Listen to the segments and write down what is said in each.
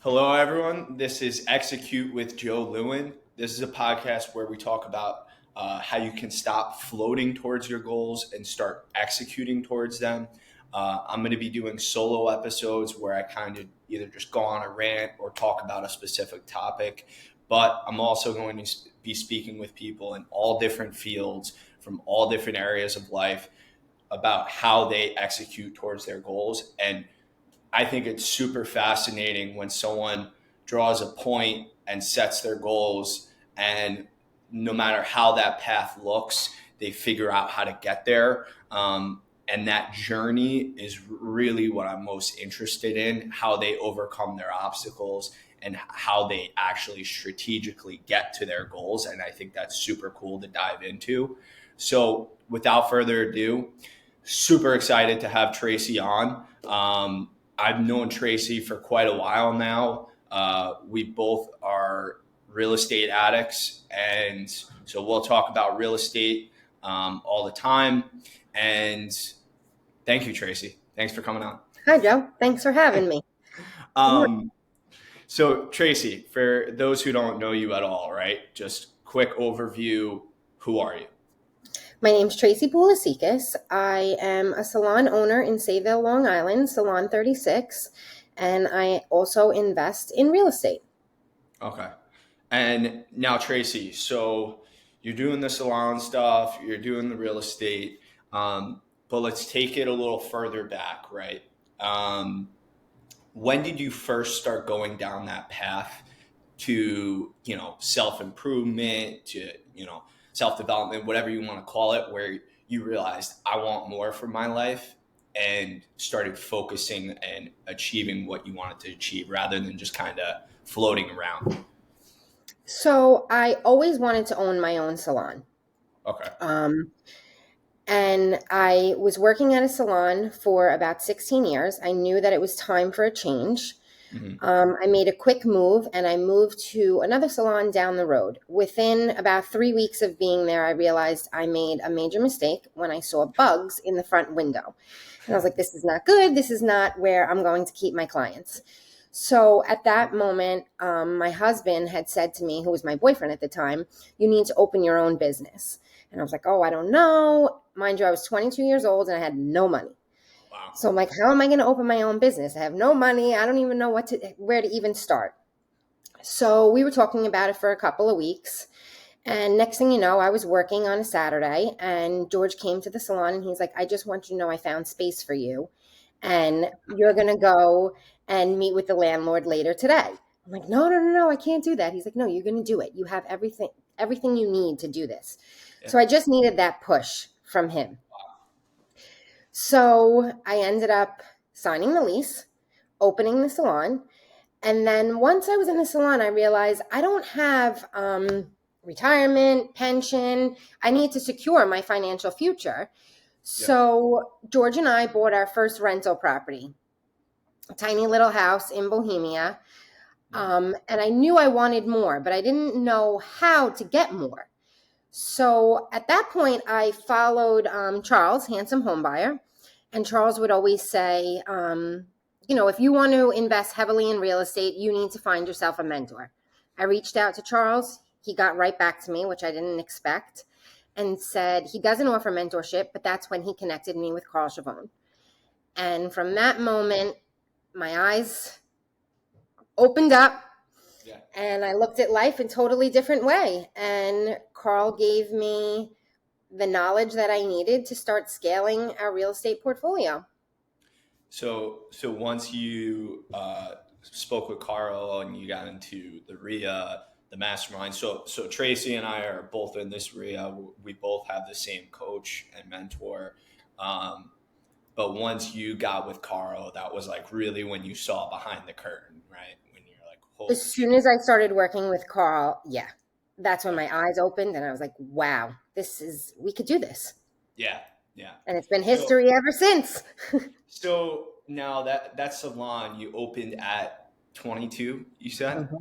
Hello, everyone. This is Execute with Joe Lewin. This is a podcast where we talk about how you can stop floating towards your goals and start executing towards them. I'm going to be doing solo episodes where I kind of either just go on a rant or talk about a specific topic. But I'm also going to be speaking with people in all different fields from all different areas of life about how they execute towards their goals. And I think it's super fascinating when someone draws a point and sets their goals, and no matter how that path looks, they figure out how to get there. And that journey is really what I'm most interested in, how they overcome their obstacles and how they actually strategically get to their goals. And I think that's super cool to dive into. So without further ado, super excited to have Tracy on. I've known Tracy for quite a while now. We both are real estate addicts, and so we'll talk about real estate all the time. And thank you, Tracy. Thanks for coming on. Hi, Joe. Thanks for having me. So, Tracy, for those who don't know you at all, right? Just quick overview. Who are you? My name's Tracy Boulassikis. I am a salon owner in Sayville, Long Island, Salon 36, and I also invest in real estate. Okay. And now, Tracy, so you're doing the salon stuff, you're doing the real estate, but let's take it a little further back, right? When did you first start going down that path to, self-improvement, to, self-development, whatever you want to call it, where you realized I want more for my life and started focusing and achieving what you wanted to achieve rather than just kind of floating around? So I always wanted to own my own salon. Okay. And I was working at a salon for about 16 years. I knew that it was time for a change. I made a quick move and I moved to another salon down the road. Within about 3 weeks of being there, I realized I made a major mistake when I saw bugs in the front window. And I was like, this is not good. This is not where I'm going to keep my clients. So at that moment, my husband had said to me, who was my boyfriend at the time, you need to open your own business. And I was like, oh, I don't know. Mind you, I was 22 years old and I had no money. Wow. So I'm like, how am I going to open my own business? I have no money. I don't even know where to even start. So we were talking about it for a couple of weeks. And next thing you know, I was working on a Saturday and George came to the salon and he's like, I just want you to know I found space for you. And you're going to go and meet with the landlord later today. I'm like, no, I can't do that. He's like, no, you're going to do it. You have everything you need to do this. Yeah. So I just needed that push from him. So I ended up signing the lease, opening the salon. And then once I was in the salon, I realized I don't have retirement, pension. I need to secure my financial future. So George and I bought our first rental property, a tiny little house in Bohemia. And I knew I wanted more, but I didn't know how to get more. So at that point, I followed Charles, Handsome Homebuyer. And Charles would always say, if you want to invest heavily in real estate, you need to find yourself a mentor. I reached out to Charles. He got right back to me, which I didn't expect, and said he doesn't offer mentorship, but that's when he connected me with Carl Chavone. And from that moment, my eyes opened up. Yeah. And I looked at life in a totally different way. And Carl gave me the knowledge that I needed to start scaling our real estate portfolio. So once you spoke with Carl and you got into the RIA, the mastermind. So Tracy and I are both in this RIA. We both have the same coach and mentor. But once you got with Carl, that was like really when you saw behind the curtain, right? When you're like, holy as soon as I started working with Carl, yeah, that's when my eyes opened and I was like, wow, we could do this. Yeah. And it's been history ever since. So now that salon you opened at 22, you said? Mm-hmm.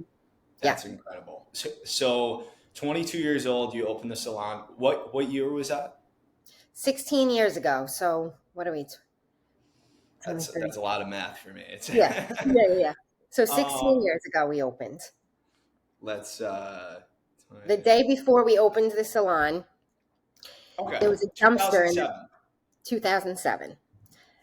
That's incredible. So 22 years old, you opened the salon. What year was that? 16 years ago. So what are we? That's a lot of math for me. Yeah. So 16 Um, years ago we opened. let's The day before we opened the salon, okay, there was a dumpster in 2007. 2007.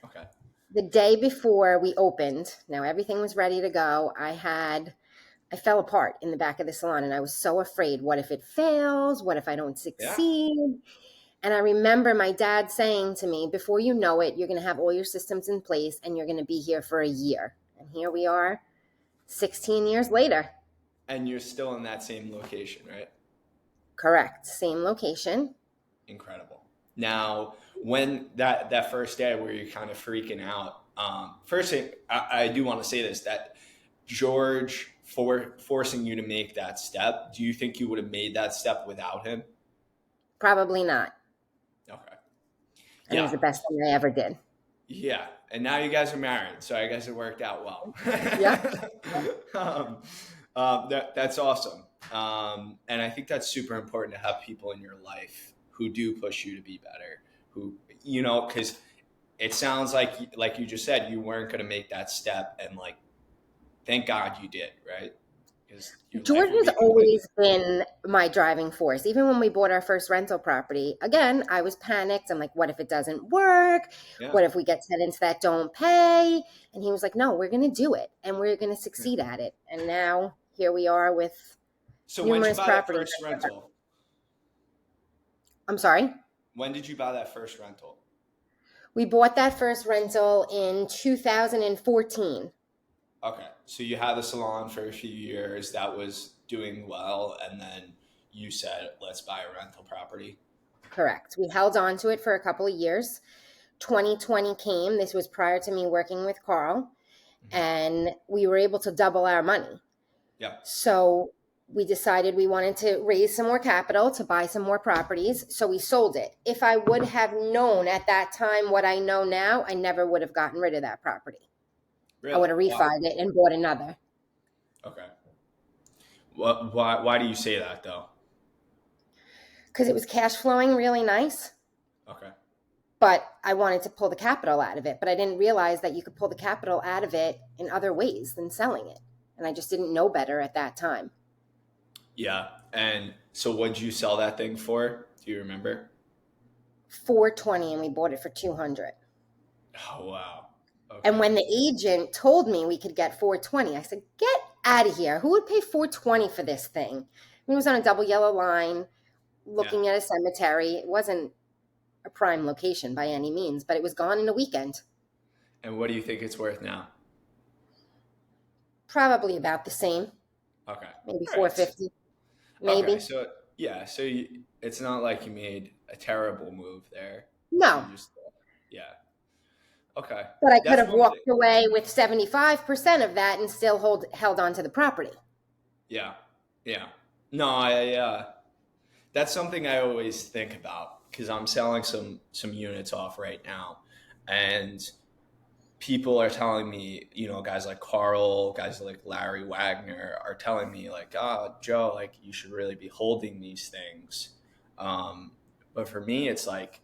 Okay. The day before we opened, now everything was ready to go. I fell apart in the back of the salon and I was so afraid. What if it fails? What if I don't Yeah. succeed? And I remember my dad saying to me, before you know it, you're going to have all your systems in place and you're going to be here for a year. And here we are 16 years later. And you're still in that same location, right? Correct. Same location. Incredible. Now, when that first day where you're kind of freaking out, first thing I do want to say this, that George forcing you to make that step, do you think you would have made that step without him? Probably not. Okay. And it was Yeah. the best thing I ever did. Yeah. And now you guys are married, so I guess it worked out well. Yep. um, that's awesome. And I think that's super important to have people in your life who do push you to be better, who, because it sounds like you just said, you weren't going to make that step. And like, thank God you did, right? Because your life George would has be completely. always been my driving force. Even when we bought our first rental property, again, I was panicked. I'm like, what if it doesn't work? Yeah. What if we get tenants that don't pay? And he was like, no, we're going to do it and we're going to Yeah. succeed at it. And now here we are with So when did you numerous buy that properties. first rental? I'm sorry. When did you buy that first rental? We bought that first rental in 2014. Okay. So you had the salon for a few years that was doing well, and then you said, let's buy a rental property. Correct. We held on to it for a couple of years. 2020 came. This was prior to me working with Carl, Mhm. and we were able to double our money. Yeah. So we decided we wanted to raise some more capital to buy some more properties. So we sold it. If I would have known at that time what I know now, I never would have gotten rid of that property. I Really? would have Wow. refied it and bought another Okay. Why do you say that though? because it was cash flowing really nice. Okay. But I wanted to pull the capital out of it. But I didn't realize that you could pull the capital out of it in other ways than selling it. And I just didn't know better at that time. Yeah. And so what did you sell that thing for? Do you remember? 420 and we bought it for 200. Oh, wow. And Okay. when the agent told me we could get 420, I said, "Get out of here. Who would pay 420 for this thing?" It was on a double yellow line Yeah. looking at a cemetery. It wasn't a prime location by any means, but it was gone in a weekend. And what do you think it's worth now? Probably about the same, Okay. maybe All right. 450, Okay. maybe. So yeah. So it's not like you made a terrible move there. No, You just yeah. Okay. but I could That's have one thing. walked away with 75% of that and still held on to the property. Yeah. Yeah. No, I that's something I always think about because I'm selling some units off right now, and people are telling me, guys like Carl, guys like Larry Wagner are telling me like, Joe, like you should really be holding these things. But for me, it's like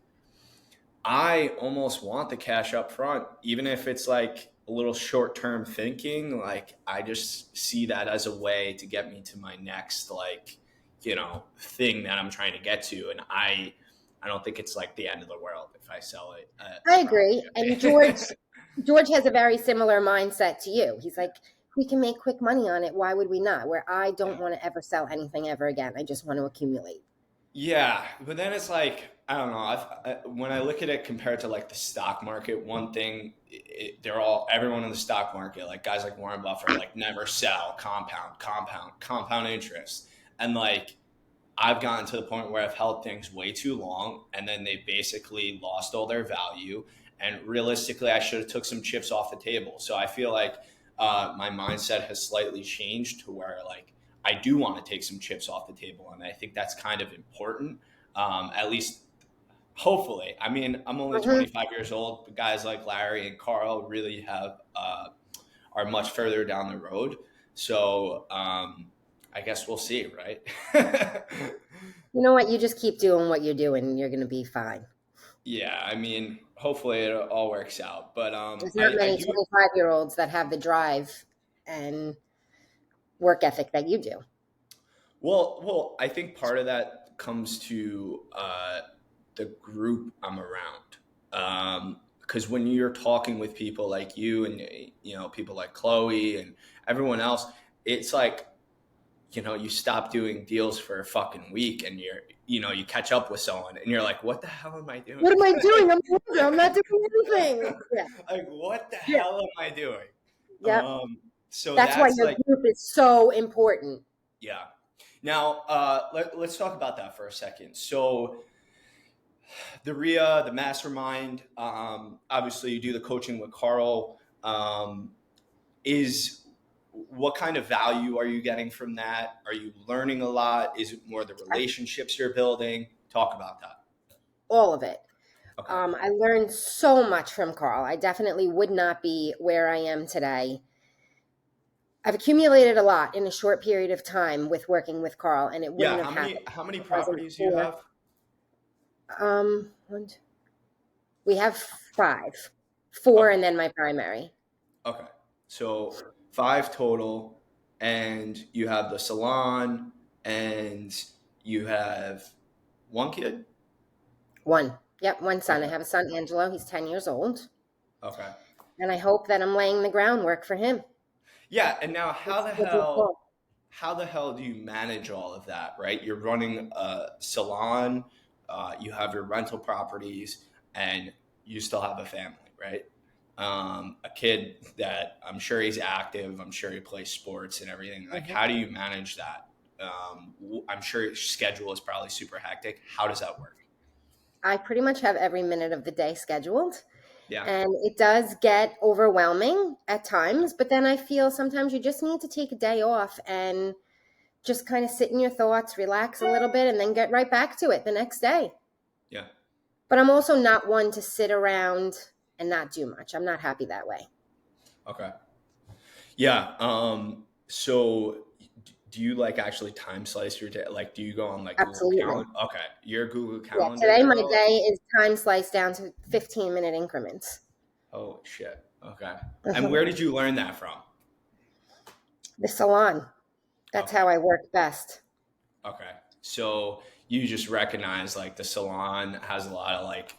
I almost want the cash up front, even if it's like a little short term thinking. Like I just see that as a way to get me to my next thing that I'm trying to get to, and I don't think it's like the end of the world if I sell it the I property. agree. And George has a very similar mindset to you. He's like, we can make quick money on it. Why would we not? Where I don't Yeah. want to ever sell anything ever again. I just want to accumulate. Yeah, but then it's like I don't know. When I look at it compared to like the stock market, one thing everyone in the stock market, like guys like Warren Buffett, like never sell, compound interest, and like I've gotten to the point where I've held things way too long, and then they basically lost all their value. And realistically, I should have took some chips off the table. So I feel like my mindset has slightly changed to where like I do want to take some chips off the table, and I think that's kind of important. At least, hopefully. I mean, I'm only Mm-hmm. 25 years old, but guys like Larry and Carl really are much further down the road. So I guess we'll see, right? You know what? You just keep doing what you're doing and you're going to be fine. Yeah, I mean, hopefully it all works out. But There's not I many do. 25-year-olds that have the drive. and work ethic that you do. Well, I think part of that comes to the group I'm around. Because when you're talking with people like you and people like Chloe and everyone else, it's like you stop doing deals for a fucking week and you catch up with someone and you're like, what the hell am I doing? What am I doing? I'm not doing anything. Yeah. Like, what the Yeah. hell am I doing? Yep. So That's why that's your like, group is so important. yeah. Now, let's talk about that for a second. So, the RIA, the mastermind, obviously, you do the coaching with Carl. Is What kind of value are you getting from that? Are you learning a lot? Is it more the relationships you're building? Talk about that. All of it. Okay. I learned so much from Carl. I definitely would not be where I am today. I've accumulated a lot in a short period of time with working with Carl, and it Yeah. wouldn't have happened How many if it wasn't properties do you for. have? Um, we have 5, 4, Okay. and then my primary. Okay. So 5 total, and you have the salon, and you have one kid. One. Yep, one son. I Okay. have a son, Angelo. He's 10 years old, Okay. and I hope that I'm laying the groundwork for him. Yeah. And now, Which is cool. how the hell do you manage all of that? Right. You're running a salon. You have your rental properties, and you still have a family, right? A kid that I'm sure he's active. I'm sure he plays sports and everything. Like, Mhm. how do you manage that? I'm sure your schedule is probably super hectic. How does that work? I pretty much have every minute of the day scheduled. Yeah. And it does get overwhelming at times, but then I feel sometimes you just need to take a day off and just kind of sit in your thoughts, relax a little bit, and then get right back to it the next day. Yeah. But I'm also not one to sit around and not do much. I'm not happy that way. Okay. Yeah. So do you like actually time slice your day? Like, do you go on like Google Absolutely. Calendar? Okay. You're a Google Yeah, Calendar today my girl? day is time sliced down to 15-minute increments. Holy shit. Okay. And Uh-huh. where did you learn that from? The salon. That's Okay. how I work best. Okay. So you just recognize like the salon has a lot of like,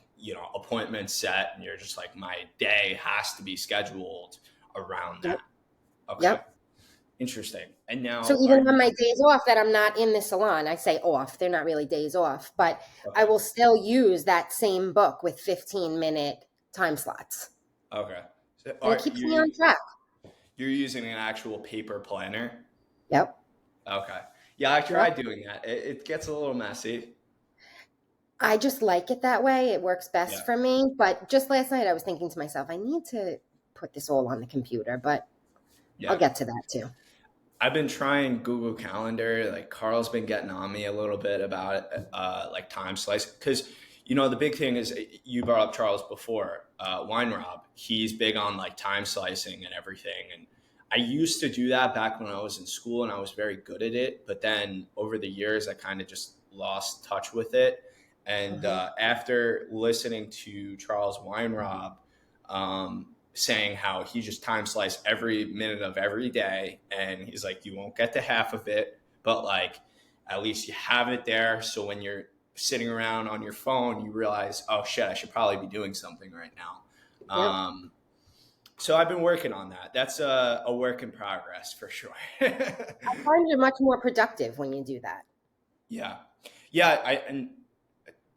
appointments set, and you're just like, my day has to be scheduled around Yep. that. Okay. Yep. Interesting. And So now are even on you my days off that I'm not in the salon, I say off, they're not really days off, but I okay. will still use that same book with 15-minute time slots. Okay. So And it are keeps me you on track. you're using an actual paper planner? Yep. Okay. Yeah, I Yep. tried doing that. It gets a little messy. I just like it that way. It works Yeah. best for me. But just last night I was thinking to myself, I need to put this all on the computer, but I'll Yeah. get to that too. I've been trying Google Calendar. Like, Carl's been getting on me a little bit about it, like time slice. Because, the big thing is, you brought up Charles before, Wine Rob. He's big on like time slicing and everything. And I used to do that back when I was in school, and I was very good at it. But then over the years, I kind of just lost touch with it. And Hmm. after listening to Charles Weinrob, saying how he just time sliced every minute of every day, and he's like, you won't get to half of it, but like at least you have it there, so when you're sitting around on your phone, you realize, oh shit, I should probably be doing something right now. Yep. So I've been working on that. That's a work in progress for sure. I find you're much more productive when you do that. Yeah. Yeah. And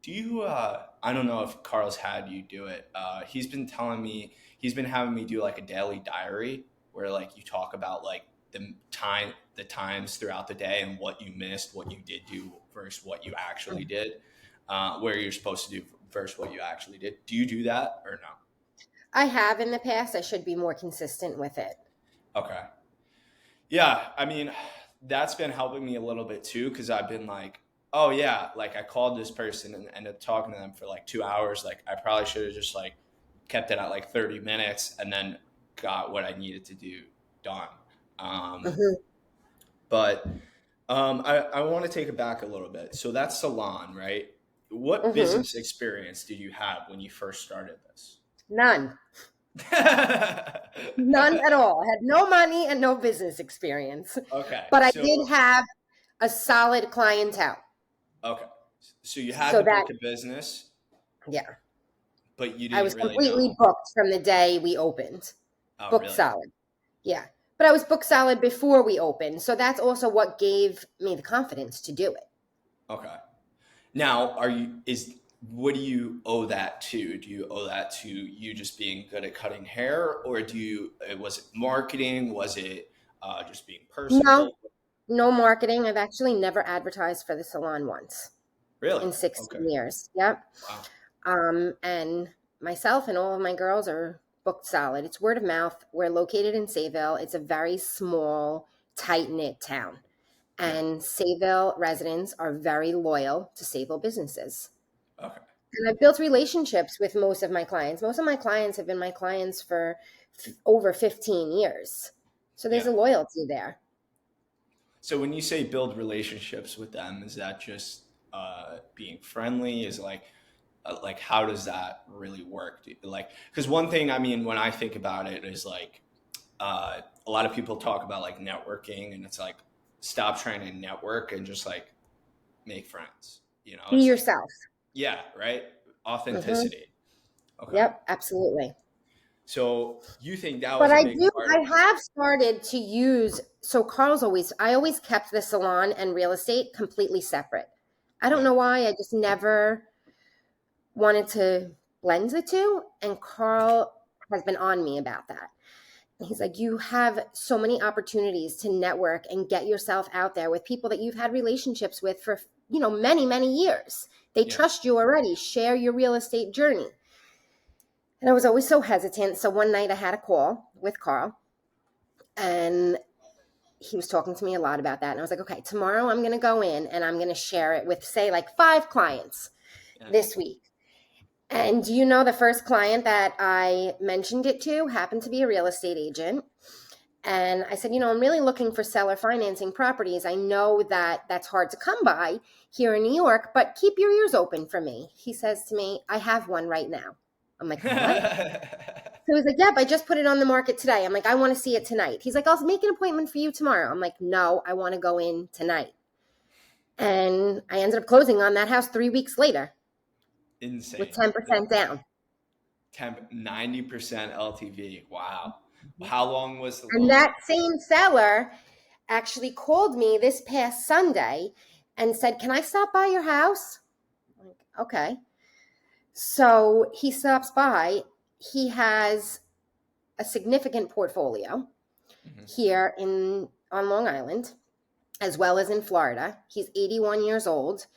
do you, I don't know if Carl's had you do it. He's been having me do like a daily diary where like you talk about like the times throughout the day and what you missed, what you did do versus what you actually did, where you're supposed to do versus what you actually did. Do you do that or no? I have in the past. I should be more consistent with it. Okay. Yeah, I mean, that's been helping me a little bit too, because I've been like, oh yeah, like I called this person and ended up talking to them for like 2 hours. Like, I probably should have just like kept it at like 30 minutes and then got what I needed to do done. Um, Hmm. but I want to take it back a little bit. So that's salon, right? What Hmm. business experience did you have when you first started this? None. None at all. I had no money and no business experience. Okay. But I So did have a solid clientele. okay. So you had So the that, book of business, yeah, but you I didn't was really completely know. booked from the day we opened. Oh, Booked really? solid. Yeah. But I was booked solid before we opened. So that's also what gave me the confidence to do it. Okay. Now, what do you owe that to? Do you owe that to you just being good at cutting hair, or was it marketing? Was it just being No, personable? no marketing. I've actually never advertised for the salon once Really? in Okay. 16 years. Yep. Wow. And myself and all of my girls are booked solid. It's word of mouth. We're located in Sayville. It's a very small, tight knit town. Yeah. And Sayville residents are very loyal to Sayville businesses. Okay. And I've built relationships with most of my clients. Most of my clients have been my clients for over 15 years. So there's Yeah. a loyalty there. So when you say build relationships with them, is that just being friendly? Is like how does that really work? Like, because one thing, I mean, when I think about it is like a lot of people talk about like networking, and it's like stop trying to network and just like make friends. Be It's like yourself. yeah, right. Hmm. Authenticity. Okay. Yep, absolutely. So you think that But was a big part I of it? have started to use, so I always kept the salon and real estate completely separate. I don't Yeah. know why. I just never wanted to blend the two. And Carl has been on me about that. He's like, you have so many opportunities to network and get yourself out there with people that you've had relationships with for, many, many years. They Yeah. trust you already. Share your real estate journey. And I was always so hesitant. So one night I had a call with Carl, and he was talking to me a lot about that. And I was like, okay, tomorrow I'm going to go in and I'm going to share it with, say, like 5 clients Yeah. this week. And the first client that I mentioned it to happened to be a real estate agent. And I said, I'm really looking for seller financing properties. I know that that's hard to come by here in New York, but keep your ears open for me. He says to me, I have one right now. I'm like, what? So he's like, yep, I just put it on the market today. I'm like, I want to see it tonight. He's like, I'll make an appointment for you tomorrow. I'm like, no, I want to go in tonight. And I ended up closing on that house 3 weeks later with Insane. 10% down. 90% LTV. Wow. How long was the And loan? that same seller actually called me this past Sunday and said, can I stop by your house? I'm like, okay. So he stops by. He has a significant portfolio Mhm. here on Long Island, as well as in Florida. He's 81 years old,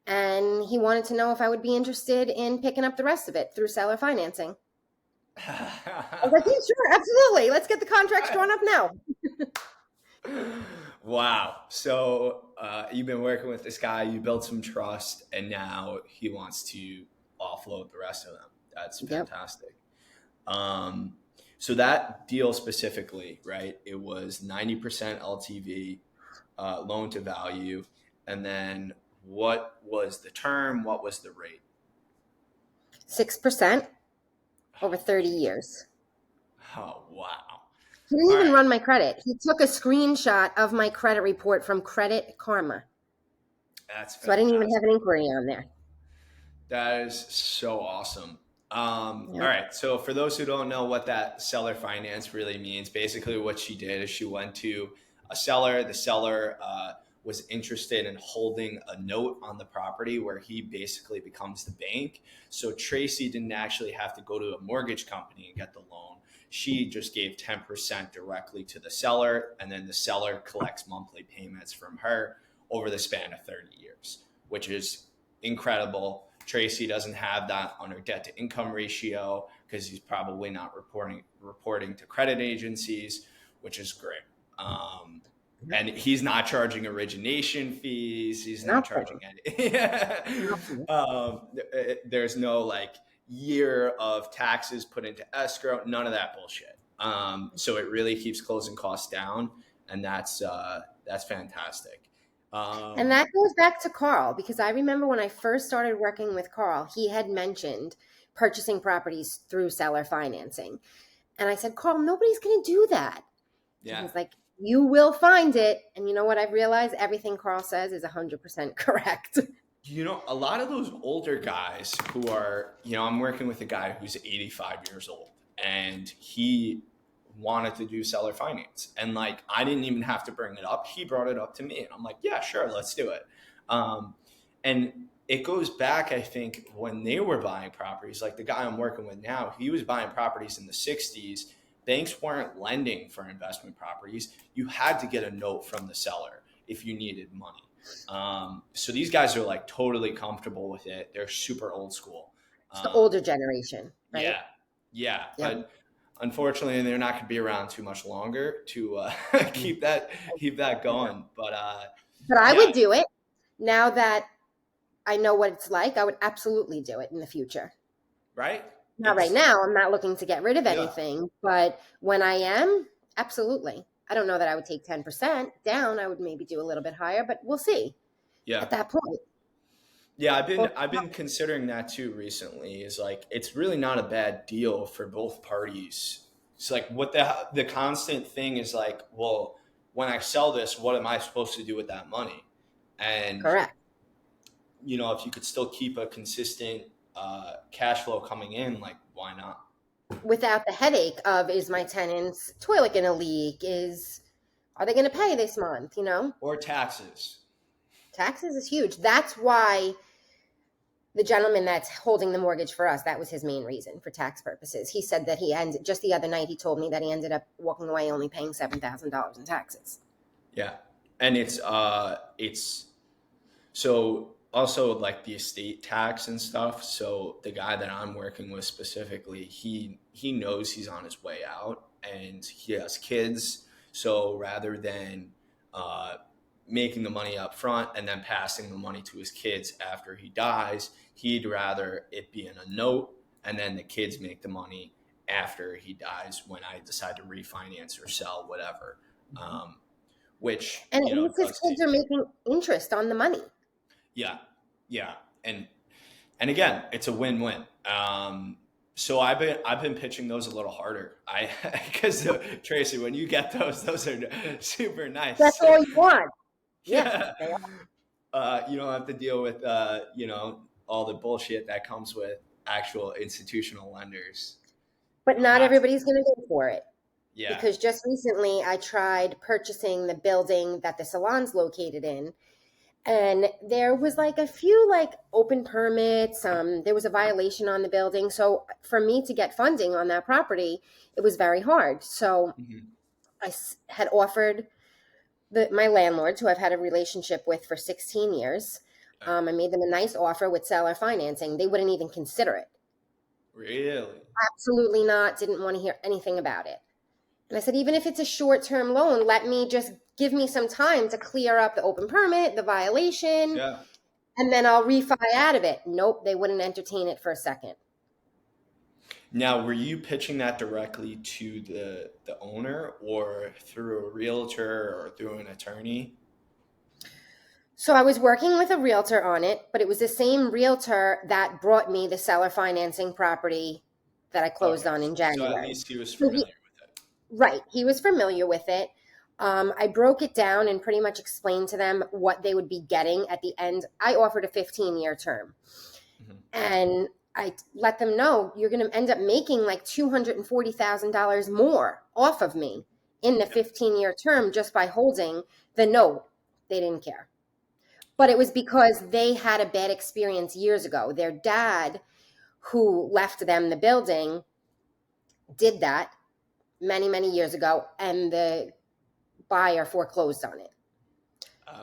and he wanted to know if I would be interested in picking up the rest of it through seller financing. I was like, yeah, sure, absolutely. Let's get the contracts drawn up now. Wow. So you've been working with this guy, you built some trust, and now he wants to offload the rest of them. That's Yep. fantastic. Um, so that deal specifically, right? It was 90% LTV, loan to value. And then what was the term? What was the rate? 6% over 30 years. Oh, wow. He didn't All even right. run my credit. He took a screenshot of my credit report from Credit Karma. That's So I didn't even have fantastic. an inquiry on there. That is so awesome. All Yep. right. So for those who don't know what that seller finance really means, basically what she did is she went to a seller. The seller was interested in holding a note on the property where he basically becomes the bank. So Tracy didn't actually have to go to a mortgage company and get the loan. She just gave 10% directly to the seller, and then the seller collects monthly payments from her over the span of 30 years, which is incredible. Tracy doesn't have that on her debt to income ratio because he's probably not reporting to credit agencies, which is great. Um, and he's not charging origination fees. He's not charging Nothing. any. Nothing. There's no like year of taxes put into escrow. None of that bullshit. So it really keeps closing costs down, and that's fantastic. And Um, that goes back to Carl, because I remember when I first started working with Carl, he had mentioned purchasing properties through seller financing. And I said, Carl, nobody's going to do that. And Yeah. he's like, you will find it. And you know what I've realized? Everything Carl says is 100% correct. A lot of those older guys who are, I'm working with a guy who's 85 years old, and he wanted to do seller finance. And like, I didn't even have to bring it up. He brought it up to me, and I'm like, yeah, sure, let's do it. And it goes back, I think, when they were buying properties, like the guy I'm working with now, he was buying properties in the 60s. Banks weren't lending for investment properties. You had to get a note from the seller if you needed money. So these guys are like totally comfortable with it. They're super old school. It's the older generation, right? Yeah, yeah. Yep. But unfortunately, they're not going to be around too much longer to keep that going. But I Yeah, would do it now that I know what it's like. I would absolutely do it in the future. right. Not right now. I'm not looking to get rid of Yeah, anything, but when I am, absolutely. I don't know that I would take 10% down. I would maybe do a little bit higher, but we'll see yeah. at that point. Yeah, Well, I've been considering that too recently. Is like it's really not a bad deal for both parties. It's like what the constant thing is like, well, when I sell this, what am I supposed to do with that money? And correct. if you could still keep a consistent cash flow coming in, like why not? Without the headache of, is my tenant's toilet going to leak? Are they going to pay this month? Or taxes. Taxes is huge. That's why the gentleman that's holding the mortgage for us, that was his main reason for tax purposes. He said that just the other night, he told me that he ended up walking away only paying $7,000 in taxes. Yeah, and it's so also like the estate tax and stuff. So the guy that I'm working with specifically, he knows he's on his way out, and he has kids. So rather than making the money up front and then passing the money to his kids after he dies, he'd rather it be in a note, and then the kids make the money after he dies when I decide to refinance or sell, whatever. Um, which And at least his does seem, kids are making interest on the money. yeah, yeah, and again, it's a win-win. So I've been pitching those a little harder. I because Tracy, when you get those are super That's nice. all you want. Yeah. Yeah, you don't have to deal with all the bullshit that comes with actual institutional lenders. But not Not everybody's going to go for it. yeah, Because just recently I tried purchasing the building that the salon's located in. And there was like a few like open permits. There was a violation on the building. So for me to get funding on that property, it was very hard. So hmm I had offered my landlords, who I've had a relationship with for 16 years. I made them a nice offer with seller financing. They wouldn't even consider it. really, Absolutely not. Didn't want to hear anything about it. And I said, even if it's a short-term loan, give me some time to clear up the open permit, the violation, yeah. and then I'll refi out of it. Nope, they wouldn't entertain it for a second. Now, were you pitching that directly to the owner or through a realtor or through an attorney? So I was working with a realtor on it, but it was the same realtor that brought me the seller financing property that I closed Okay, on in so at January. least he was So familiar with it. right, he was familiar with it. I broke it down and pretty much explained to them what they would be getting at the end. I offered a 15-year term. hmm And I let them know, you're going to end up making like $240,000 more off of me in the Yeah, 15-year term just by holding the note. They didn't care. But it was because they had a bad experience years ago. Their dad, who left them the building, did that many, many years ago, and the buyer foreclosed on it.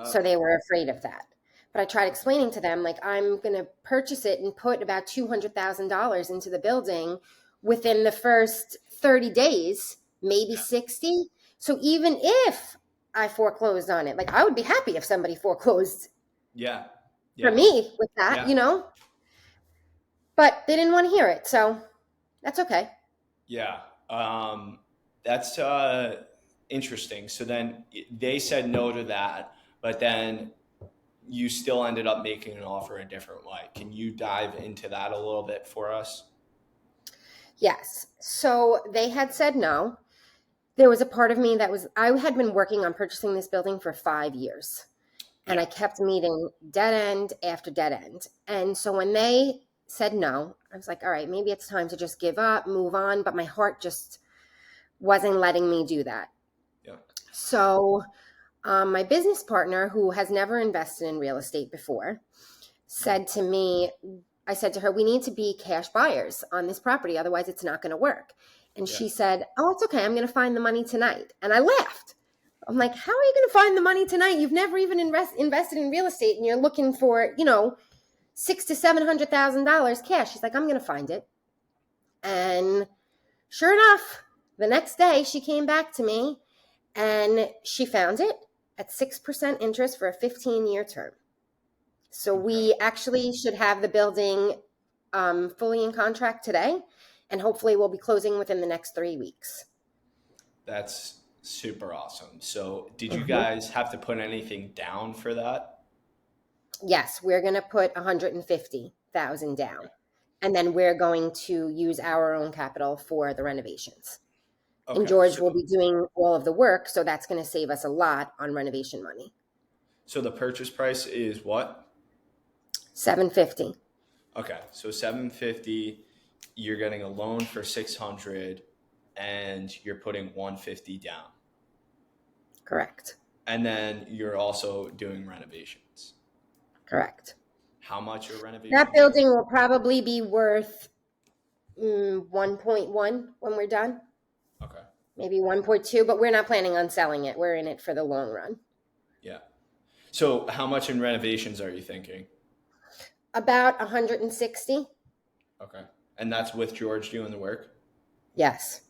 So oh, they were afraid of that. But I tried explaining to them, like, I'm going to purchase it and put about $200,000 into the building within the first 30 days, maybe yeah, 60. So even if I foreclosed on it, like, I would be happy if somebody foreclosed yeah, for yeah, me with that, yeah, But they didn't want to hear it. So that's okay. yeah. That's interesting. So then they said no to that, but then you still ended up making an offer a different way. Can you dive into that a little bit for us? Yes. So they had said no. There was a part of me that was, I had been working on purchasing this building for 5 years. And Yeah. I kept meeting dead end after dead end. And so when they said no, I was like, all right, maybe it's time to just give up, move on. But my heart just wasn't letting me do that. Yeah. So my business partner, who has never invested in real estate before, said to me, I said to her, we need to be cash buyers on this property. Otherwise, it's not going to work. And Yeah. she said, oh, it's okay. I'm going to find the money tonight. And I laughed. I'm like, how are you going to find the money tonight? You've never even invested in real estate and you're looking for, $600,000 to $700,000 cash. She's like, I'm going to find it. And sure enough, the next day she came back to me and she found it at 6% interest for a 15-year term. So we actually should have the building fully in contract today, and hopefully we'll be closing within the next 3 weeks. That's super awesome. So did you Mm-hmm. guys have to put anything down for that? Yes, we're going to put 150,000 down, and then we're going to use our own capital for the renovations. And Okay. George So will be doing all of the work, so that's going to save us a lot on renovation money. so the purchase price is what? 750. Okay. So 750, you're getting a loan for 600 and you're putting 150 down. Correct. And then you're also doing renovations. Correct. How much are That renovations? building will probably be worth 1.1 when we're done. Okay. Maybe 1.2, but we're not planning on selling it. We're in it for the long run. Yeah. So how much in renovations are you thinking? About 160. Okay. And that's with George doing the work? Yes.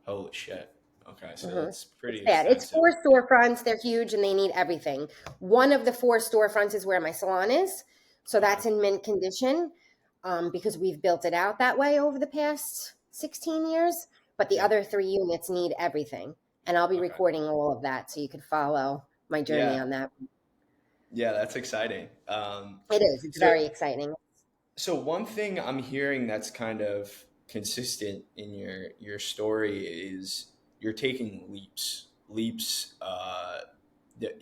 Holy shit. Okay. So Mm-hmm. that's pretty It's bad. It's extensive. 4 storefronts. They're huge and they need everything. One of the 4 storefronts is where my salon is. So Okay. that's in mint condition because we've built it out that way over the past 16 years. But the Yeah. other 3 units need everything. And I'll be Okay. recording all of that so you can follow my journey Yeah. on that. Yeah, that's exciting. It is. It's So very exciting. so one thing I'm hearing that's kind of consistent in your story is you're taking leaps that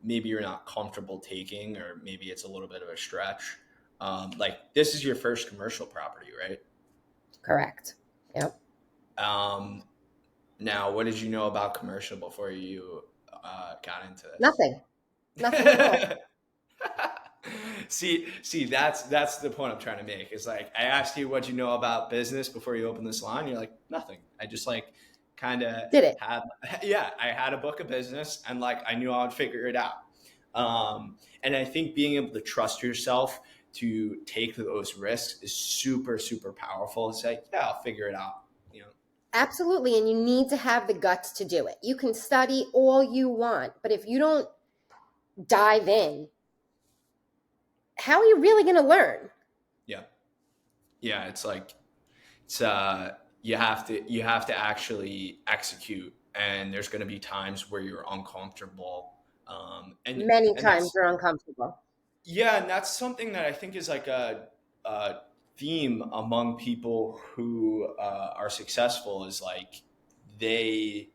maybe you're not comfortable taking, or maybe it's a little bit of a stretch. Like this is your first commercial property, right? Correct. Yep. Um, Now, what did you know about commercial before you got into this? Nothing. Nothing at all. See, that's the point I'm trying to make. Is like I asked you what you know about business before you opened this line. You're like nothing. I just like kind of Did it. had yeah. I had a book of business and like I knew I would figure it out. And I think being able to trust yourself to take those risks is super powerful. It's like yeah, I'll figure it out. Absolutely. And you need to have the guts to do it. You can study all you want, but if you don't dive in, how are you really going to learn? Yeah. Yeah. It's you have to actually execute, and there's going to be times where you're uncomfortable. And Many and times that's you're uncomfortable. yeah, and that's something that I think is like a theme among people who are successful is like they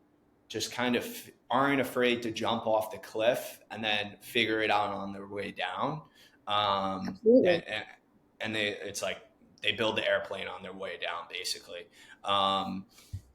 just kind of aren't afraid to jump off the cliff and then figure it out on their way down. Um, Absolutely. and, and, and it's like they build the airplane on their way down, basically. Um,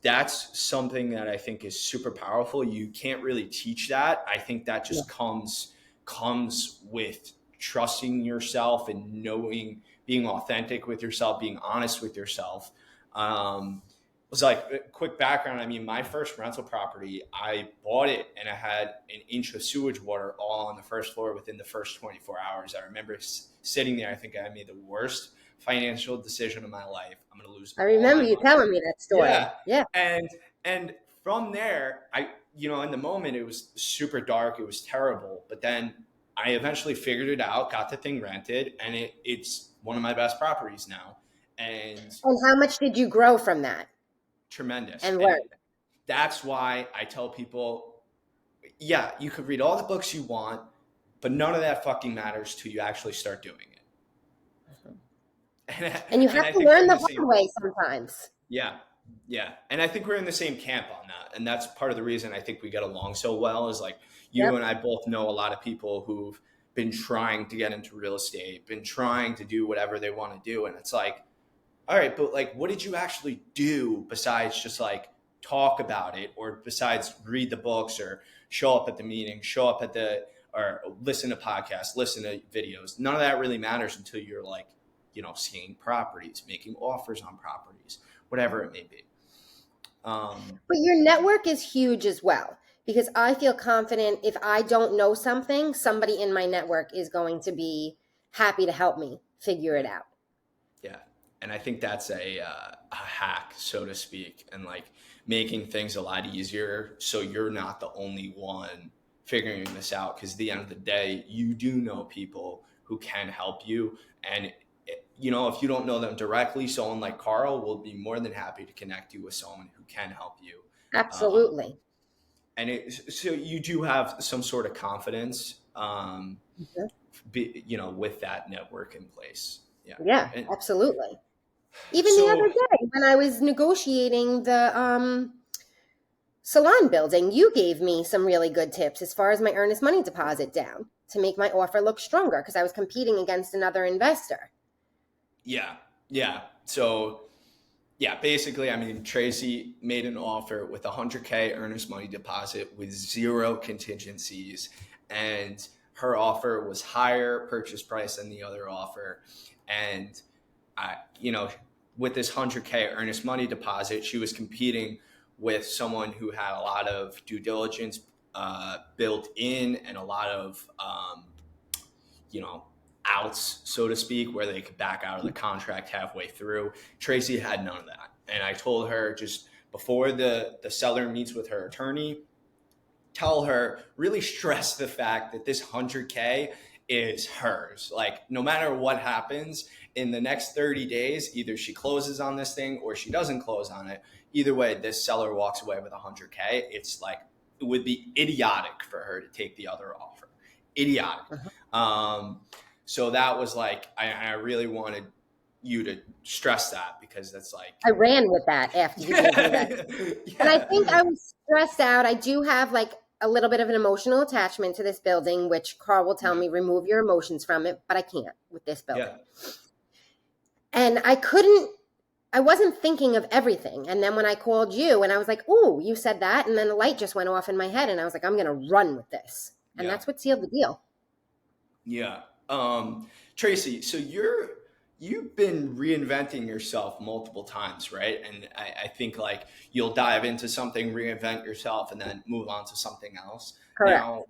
that's something that I think is super powerful. You can't really teach that. I think that Yeah. just comes with trusting yourself and knowing, being authentic with yourself, being honest with yourself. It was like a quick background. I mean, my first rental property, I bought it and I had an inch of sewage water all on the first floor within the first 24 hours. I remember sitting there. I think I made the worst financial decision of my life. I'm going to lose I all remember my you money. telling me that story. Yeah. Yeah. And from there, in the moment it was super dark. It was terrible. But then I eventually figured it out, got the thing rented, and it's one of my best properties now. And And how much did you grow from that tremendous. and And learn? that's why I tell people, yeah, you could read all the books you want, but none of that fucking matters till you actually start doing it. And you And have I to think learn you're the the same. hard way sometimes. Yeah. Yeah. And I think we're in the same camp on that. And that's part of the reason I think we get along so well is like you Yep. and I both know a lot of people who've been trying to get into real estate, been trying to do whatever they want to do. And it's like, all right, but like, what did you actually do besides just like talk about it or besides read the books or show up at the meeting, show up at the, or listen to podcasts, listen to videos? None of that really matters until you're like, seeing properties, making offers on properties, whatever it may be. But your network is huge as well, because I feel confident if I don't know something, somebody in my network is going to be happy to help me figure it out. Yeah. And I think that's a hack, so to speak, and like making things a lot easier so you're not the only one figuring this out. Because at the end of the day, you do know people who can help you. And, if you don't know them directly, someone like Carl will be more than happy to connect you with someone who can help you. Um, Absolutely. so you do have some sort of confidence, Mhm. with that network in place. Yeah. Yeah, And absolutely. Even the other so, day when I was negotiating the salon building, you gave me some really good tips as far as my earnest money deposit down to make my offer look stronger because I was competing against another investor. yeah, yeah. So, yeah, basically, I mean, Tracy made an offer with 100K earnest money deposit with zero contingencies, and her offer was higher purchase price than the other offer. And I, with this 100K earnest money deposit, she was competing with someone who had a lot of due diligence built in and a lot of you know, outs, so to speak, where they could back out of the contract halfway through. Tracy had none of that. And I told her just before the seller meets with her attorney, tell her, really stress the fact that this 100K is hers. Like, no matter what happens in the next 30 days, either she closes on this thing or she doesn't close on it. Either way, this seller walks away with 100K. It's like, it would be idiotic for her to take the other offer. Idiotic. Uh-huh. Um, so that was like, I really wanted you to stress that because that's like, I ran with that after you gave me that. And I think yeah, I was stressed out. I do have like a little bit of an emotional attachment to this building, which Carl will tell yeah, me remove your emotions from it, but I can't with this yeah, building. And I wasn't thinking of everything. And then when I called you and I was like, "Oh, you said that." And then the light just went off in my head and I was like, "I'm going to run with this." And yeah. that's what sealed the deal. Yeah. Tracy, so you've been reinventing yourself multiple times, right? And I think like you'll dive into something, reinvent yourself, and then move on to something else. Correct. Now,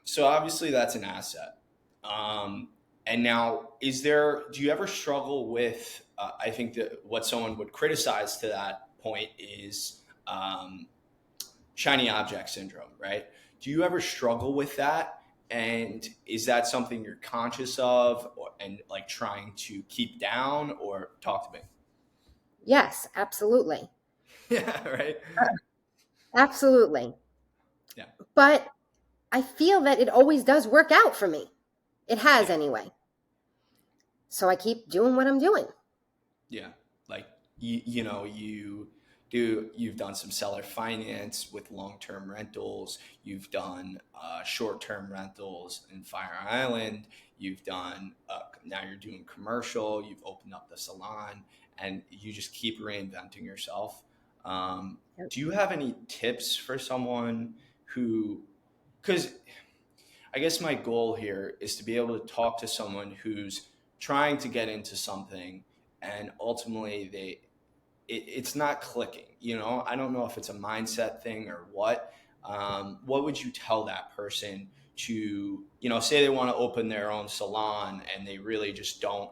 so obviously that's an asset. And now, do you ever struggle with, I think that what someone would criticize to that point is shiny object syndrome, right? Do you ever struggle with that? And is that something you're conscious of and like trying to keep down or talk to me? Yes, absolutely. Yeah, right. Absolutely. Yeah, But I feel that it always does work out for me. It has yeah, anyway. So I keep doing what I'm doing. yeah. Like you've done some seller finance with long-term rentals. You've done short-term rentals in Fire Island. You've done now you're doing commercial. You've opened up the salon, and you just keep reinventing yourself. Do you have any tips for someone who, because I guess my goal here is to be able to talk to someone who's trying to get into something and ultimately it's not clicking. I don't know if it's a mindset thing or what. What would you tell that person to, say they want to open their own salon and they really just don't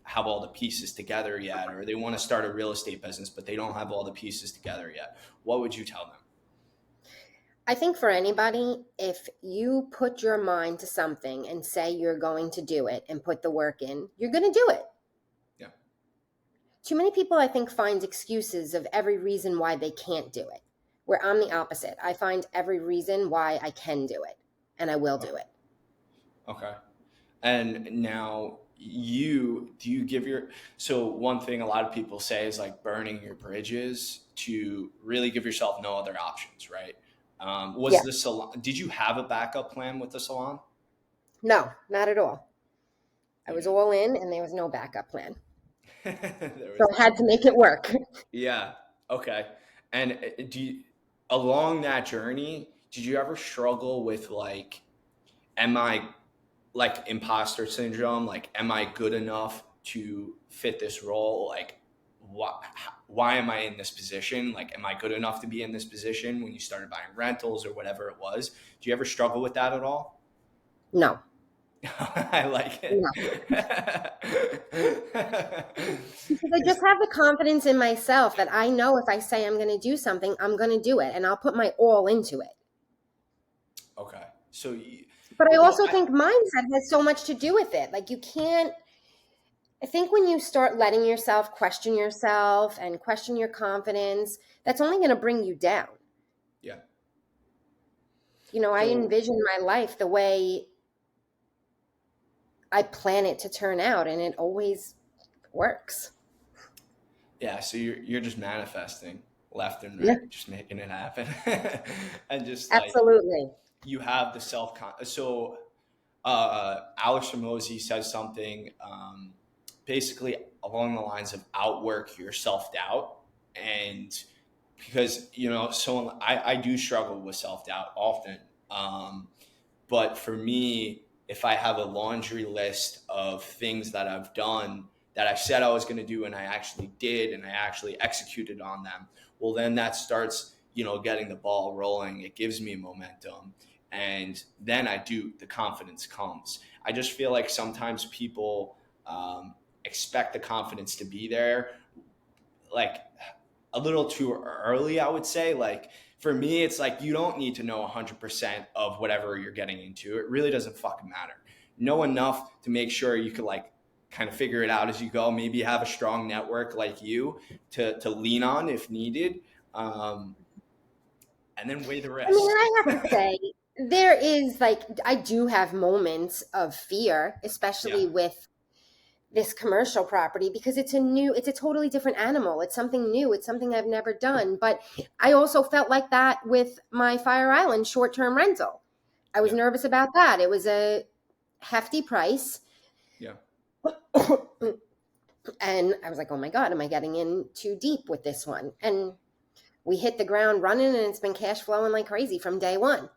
have all the pieces together yet, or they want to start a real estate business, but they don't have all the pieces together yet. What would you tell them? I think for anybody, if you put your mind to something and say you're going to do it and put the work in, you're going to do it. Yeah. Too many people, I think, find excuses of every reason why they can't do it. Where I'm the opposite. I find every reason why I can do it, and I will do Okay. it. Okay. And now, do you give your, so one thing a lot of people say is like burning your bridges to really give yourself no other options, right? Was Yeah. the salon, did you have a backup plan with the salon? No, not at all. I You was didn't. all in and there was no backup plan. There So was I had to make it work. Yeah. Okay. And along that journey, did you ever struggle with like, am I like imposter syndrome? Like, am I good enough to fit this role? Like, why, why am I in this position? Like, am I good enough to be in this position when you started buying rentals or whatever it was? Do you ever struggle with that at all? No, I like no. it. Because I just have the confidence in myself that I know if I say I'm going to do something, I'm going to do it and I'll put my all into it. Okay. So, But I well, also think mindset has so much to do with it. Like you can't, I think when you start letting yourself and question your confidence, that's only going to bring you down. yeah. I So, envision my life the way I plan it to turn out, and it always works. yeah, so you're just manifesting left and Yeah, right, just making it happen, and just like absolutely. you have the so Alex Ramosi says something basically along the lines of outwork your self doubt, and because so I do struggle with self doubt often, but for me, if I have a laundry list of things that I've done that I said I was going to do and I actually did and I actually executed on them, well, then that starts, getting the ball rolling. It gives me momentum. And then the confidence comes. I just feel like sometimes people expect the confidence to be there like a little too early, I would say. Like for me, it's like you don't need to know 100% of whatever you're getting into. It really doesn't fucking matter. Know enough to make sure you could like kind of figure it out as you go. Maybe have a strong network like you to lean on if needed, um, and then weigh the I mean, risk. I have to say, there is like, I do have moments of fear, Yeah, especially with this commercial property because it's a totally different animal. It's something new. It's something I've never done. But I also felt like that with my Fire Island short-term rental. I was yeah, nervous about that. It was a hefty price. yeah, And I was like, oh my God, am I getting in too deep with this one? And we hit the ground running and it's been cash flowing like crazy from day one.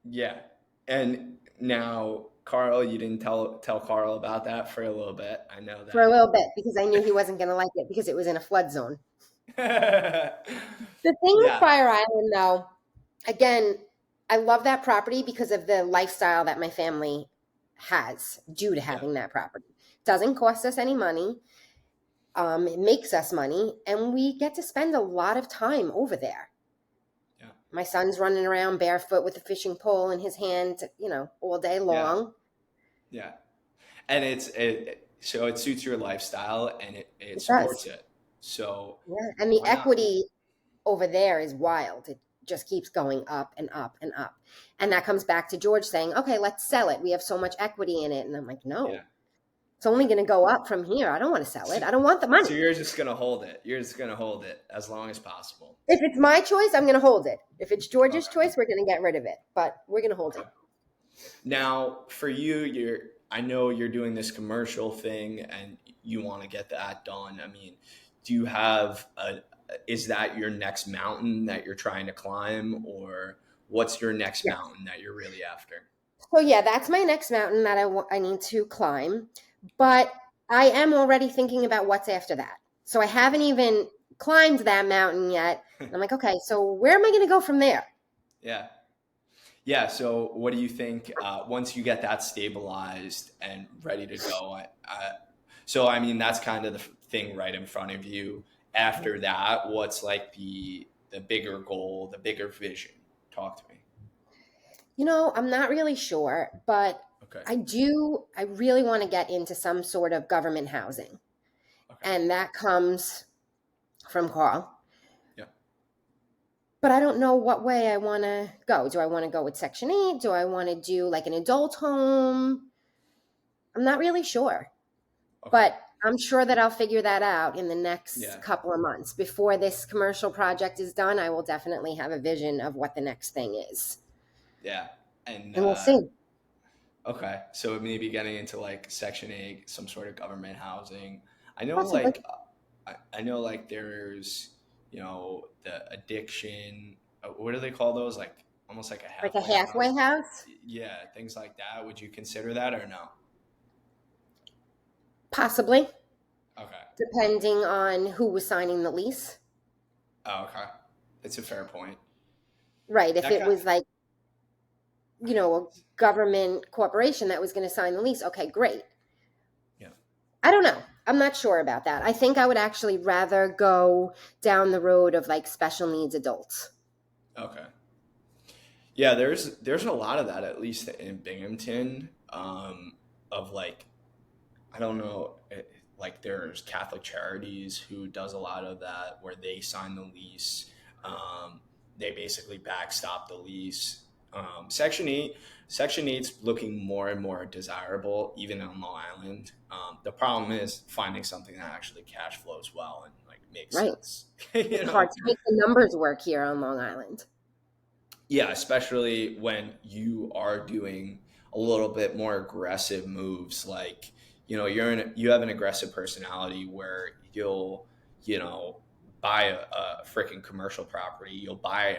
yeah. And now, Carl, you didn't tell Carl about that for a little bit. I know For a that. little bit because I knew he wasn't going to like it because it was in a flood zone. The thing with Yeah, Fire Island, though, again, I love that property because of the lifestyle that my family has due to yeah, having that property. It doesn't cost us any money. It makes us money, and we get to spend a lot of time over there. yeah, My son's running around barefoot with a fishing pole in his hand, all day yeah, long. yeah. And so it suits your lifestyle and it It supports does. it. So Yeah. And the why not? equity over there is wild. It just keeps going up and up and up. And that comes back to George saying, okay, let's sell it. We have so much equity in it. And I'm like, no, Yeah. it's only going to go up from here. I don't want to sell So, it. I don't want the so money. you're just gonna hold it. You're just gonna hold it as long as possible. If it's my choice, I'm going to hold it. If it's George's Okay. choice, we're going to get rid of it. But we're going to hold Okay. it. Now, for you, I know you're doing this commercial thing and you want to get that done. I mean, do you have is that your next mountain that you're trying to climb, or what's your next Yeah. mountain that you're really after? So yeah, that's my next mountain that I need to climb. But I am already thinking about what's after that. So I haven't even climbed that mountain yet. And I'm like, okay, so where am I going to go from there? Yeah. Yeah. So, what do you think once you get that stabilized and ready to go? So, I mean, that's kind of the thing right in front of you. After that, what's like the bigger goal, the bigger vision? Talk to me. I'm not really sure, but Okay. I really want to get into some sort of government housing. Okay. And that comes from Carl. Yeah. But I don't know what way I want to go. Do I want to go with Section 8? Do I want to do like an adult home? I'm not really sure. Okay. But I'm sure that I'll figure that out in the next Yeah. couple of months. Before this commercial project is done, I will definitely have a vision of what the next thing is. Yeah. And And we'll see. okay, so maybe getting into like Section 8, some sort of government housing. I know Possibly. like I know like there's, the addiction, what do they call those? Like almost like a Like a halfway halfway house. house? Yeah, things like that. Would you consider that or no? Possibly, Okay. depending on who was signing the lease. Oh, okay. It's a fair point. Right. If That it kind was like, a government corporation that was going to sign the lease, okay, great. yeah. I don't know. I'm not sure about that. I think I would actually rather go down the road of like special needs adults. Okay. Yeah, there's a lot of that, at least in Binghamton, of like, I don't know, like there's Catholic Charities who does a lot of that where they sign the lease. They basically backstop the lease. Section 8, Section 8's looking more and more desirable, even on Long Island. The problem is finding something that actually cash flows well and like makes Right. sense. It's hard to make the numbers work here on Long Island. Yeah, especially when you are doing a little bit more aggressive moves, like you have an aggressive personality where you'll you know buy a freaking commercial property, you'll buy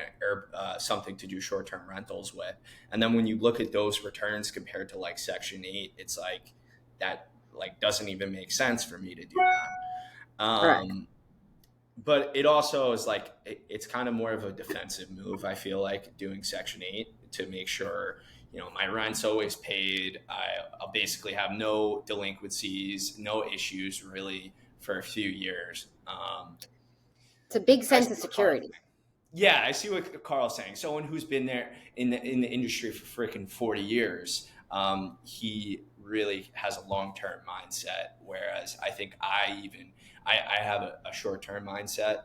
something to do short term rentals with, and then when you look at those returns compared to like Section 8, it's like that like doesn't even make sense for me to do that. Correct. But it also is like it's kind of more of a defensive move. I feel like doing Section 8 to make sure my rent's always paid. I'll basically have no delinquencies, no issues really for a few years. It's a big I sense see of what Carl's security. saying. Yeah, I see what Carl's saying. Someone who's been there in the industry for freaking 40 years, he really has a long term mindset. Whereas I think I have a short term mindset,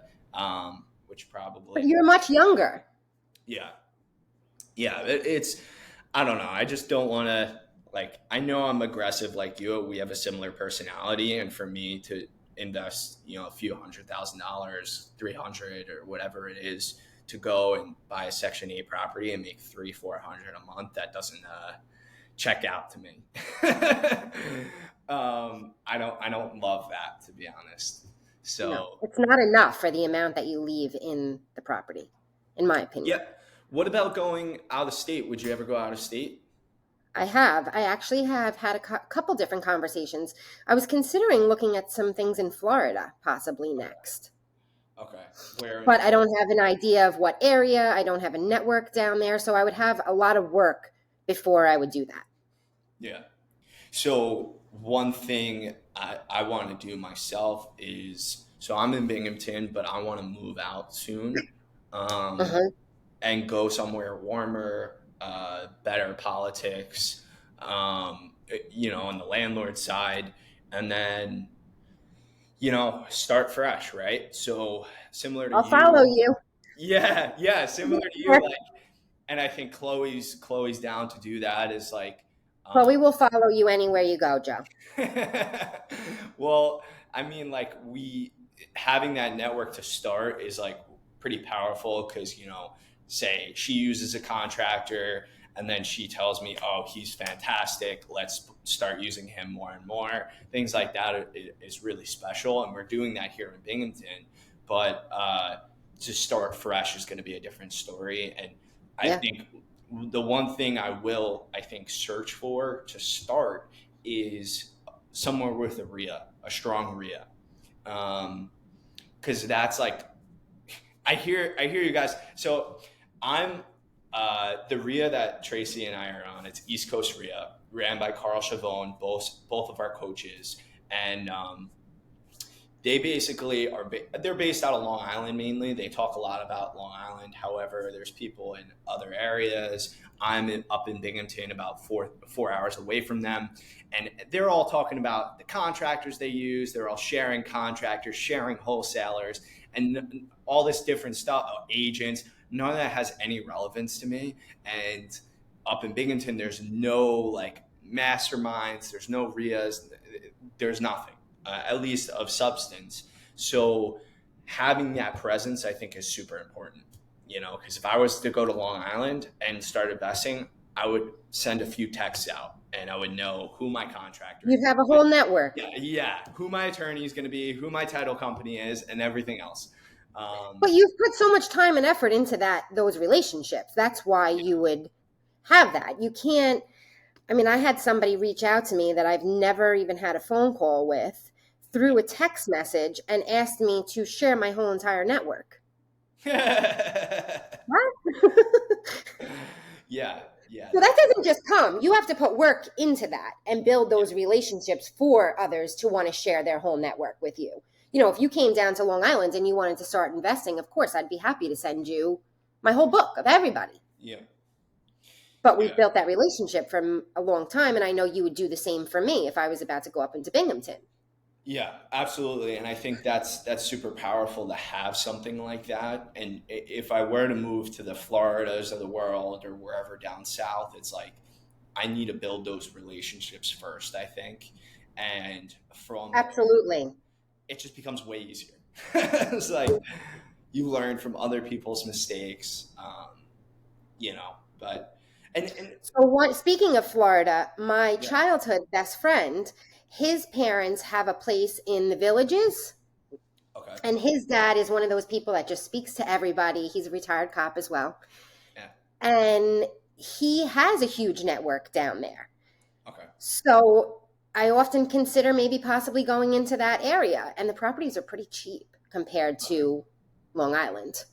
which But probably you're much younger. yeah yeah it's I don't know. I just don't want to like. I know I'm aggressive like you. We have a similar personality, and for me to invest, a few $100,000, 300 or whatever it is, to go and buy a Section 8 property and make 300-400 a month, that doesn't check out to me. I don't love that, to be honest. No, So it's not enough for the amount that you leave in the property, in my yeah. opinion. What about going out of state? Would you ever go out of state? I have. I actually have had a couple different conversations. I was considering looking at some things in Florida, possibly Okay. next. Okay. Where in But I Florida? don't have an idea of what area. I don't have a network down there. So I would have a lot of work before I would do that. Yeah. So one thing I want to do myself is, so I'm in Binghamton, but I want to move out soon, um, Uh-huh. and go somewhere warmer, better politics, on the landlord side, and then start fresh, right? So similar to I'll follow you, you. yeah, similar to you, like, and I think Chloe's down to do that. Is like, Chloe um, will follow you anywhere you go, Joe. well, I mean, like we having that network to start is like pretty powerful because say she uses a contractor and then she tells me, "Oh, he's fantastic. Let's start using him more and more." Things like that is really special, and we're doing that here in Binghamton. But to start fresh is going to be a different story, and I Yeah. think the one thing I think search for to start is somewhere with a RIA, a strong RIA, because that's like I hear you guys. So I'm the RIA that Tracy and I are on. It's East Coast RIA, ran by Carl Chavone, both of our coaches, and they basically they're based out of Long Island mainly. They talk a lot about Long Island. However, there's people in other areas. Up in Binghamton, about 4 hours away from them, and they're all talking about the contractors they use. They're all sharing contractors, sharing wholesalers, and all this different stuff. Agents. None of that has any relevance to me. And up in Binghamton, there's no like masterminds, there's no RIAs, there's nothing, at least of substance. So having that presence, I think, is super important. Because if I was to go to Long Island and start investing, I would send a few texts out and I would know who my contractor is. You have a whole network. Yeah, who my attorney is going to be, who my title company is, and everything else. But you've put so much time and effort into those relationships. That's why you would have that. You can't. I mean, I had somebody reach out to me that I've never even had a phone call with through a text message and asked me to share my whole entire network. What? Yeah. So that doesn't just come. You have to put work into that and build those relationships for others to want to share their whole network with you. If you came down to Long Island and you wanted to start investing, of course, I'd be happy to send you my whole book of everybody. Yeah. But we've built that relationship for a long time, and I know you would do the same for me if I was about to go up into Binghamton. Yeah, absolutely. And I think that's super powerful to have something like that. And if I were to move to the Floridas of the world or wherever down south, it's like I need to build those relationships first, I think. And from Absolutely. there, it just becomes way easier. It's like you learn from other people's mistakes, but so speaking of Florida, my childhood best friend, his parents have a place in the Villages. Okay. And his dad is one of those people that just speaks to everybody. He's a retired cop as well. Yeah. And he has a huge network down there. Okay. So I often consider maybe possibly going into that area. And the properties are pretty cheap compared to Long Island.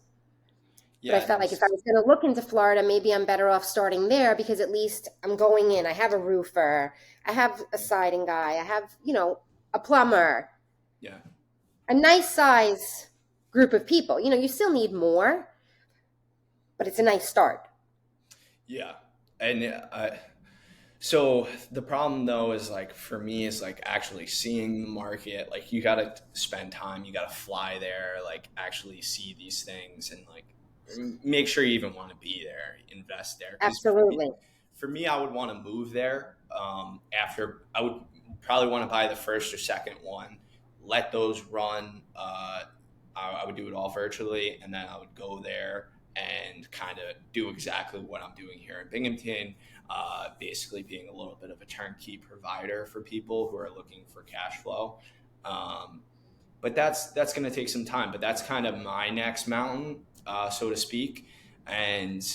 Yeah, but I felt like if I was going to look into Florida, maybe I'm better off starting there because at least I'm going in. I have a roofer. I have a siding guy. I have, a plumber. Yeah. A nice size group of people. You still need more, but it's a nice start. Yeah. And so the problem though is like for me is like actually seeing the market. Like you got to spend time, you got to fly there, like actually see these things and like make sure you even want to be there, invest there. Absolutely. For me, I would want to move there after. I would probably want to buy the first or second one, let those run. I would do it all virtually, and then I would go there and kind of do exactly what I'm doing here in Binghamton, basically being a little bit of a turnkey provider for people who are looking for cash flow. But that's going to take some time, but that's kind of my next mountain, so to speak. And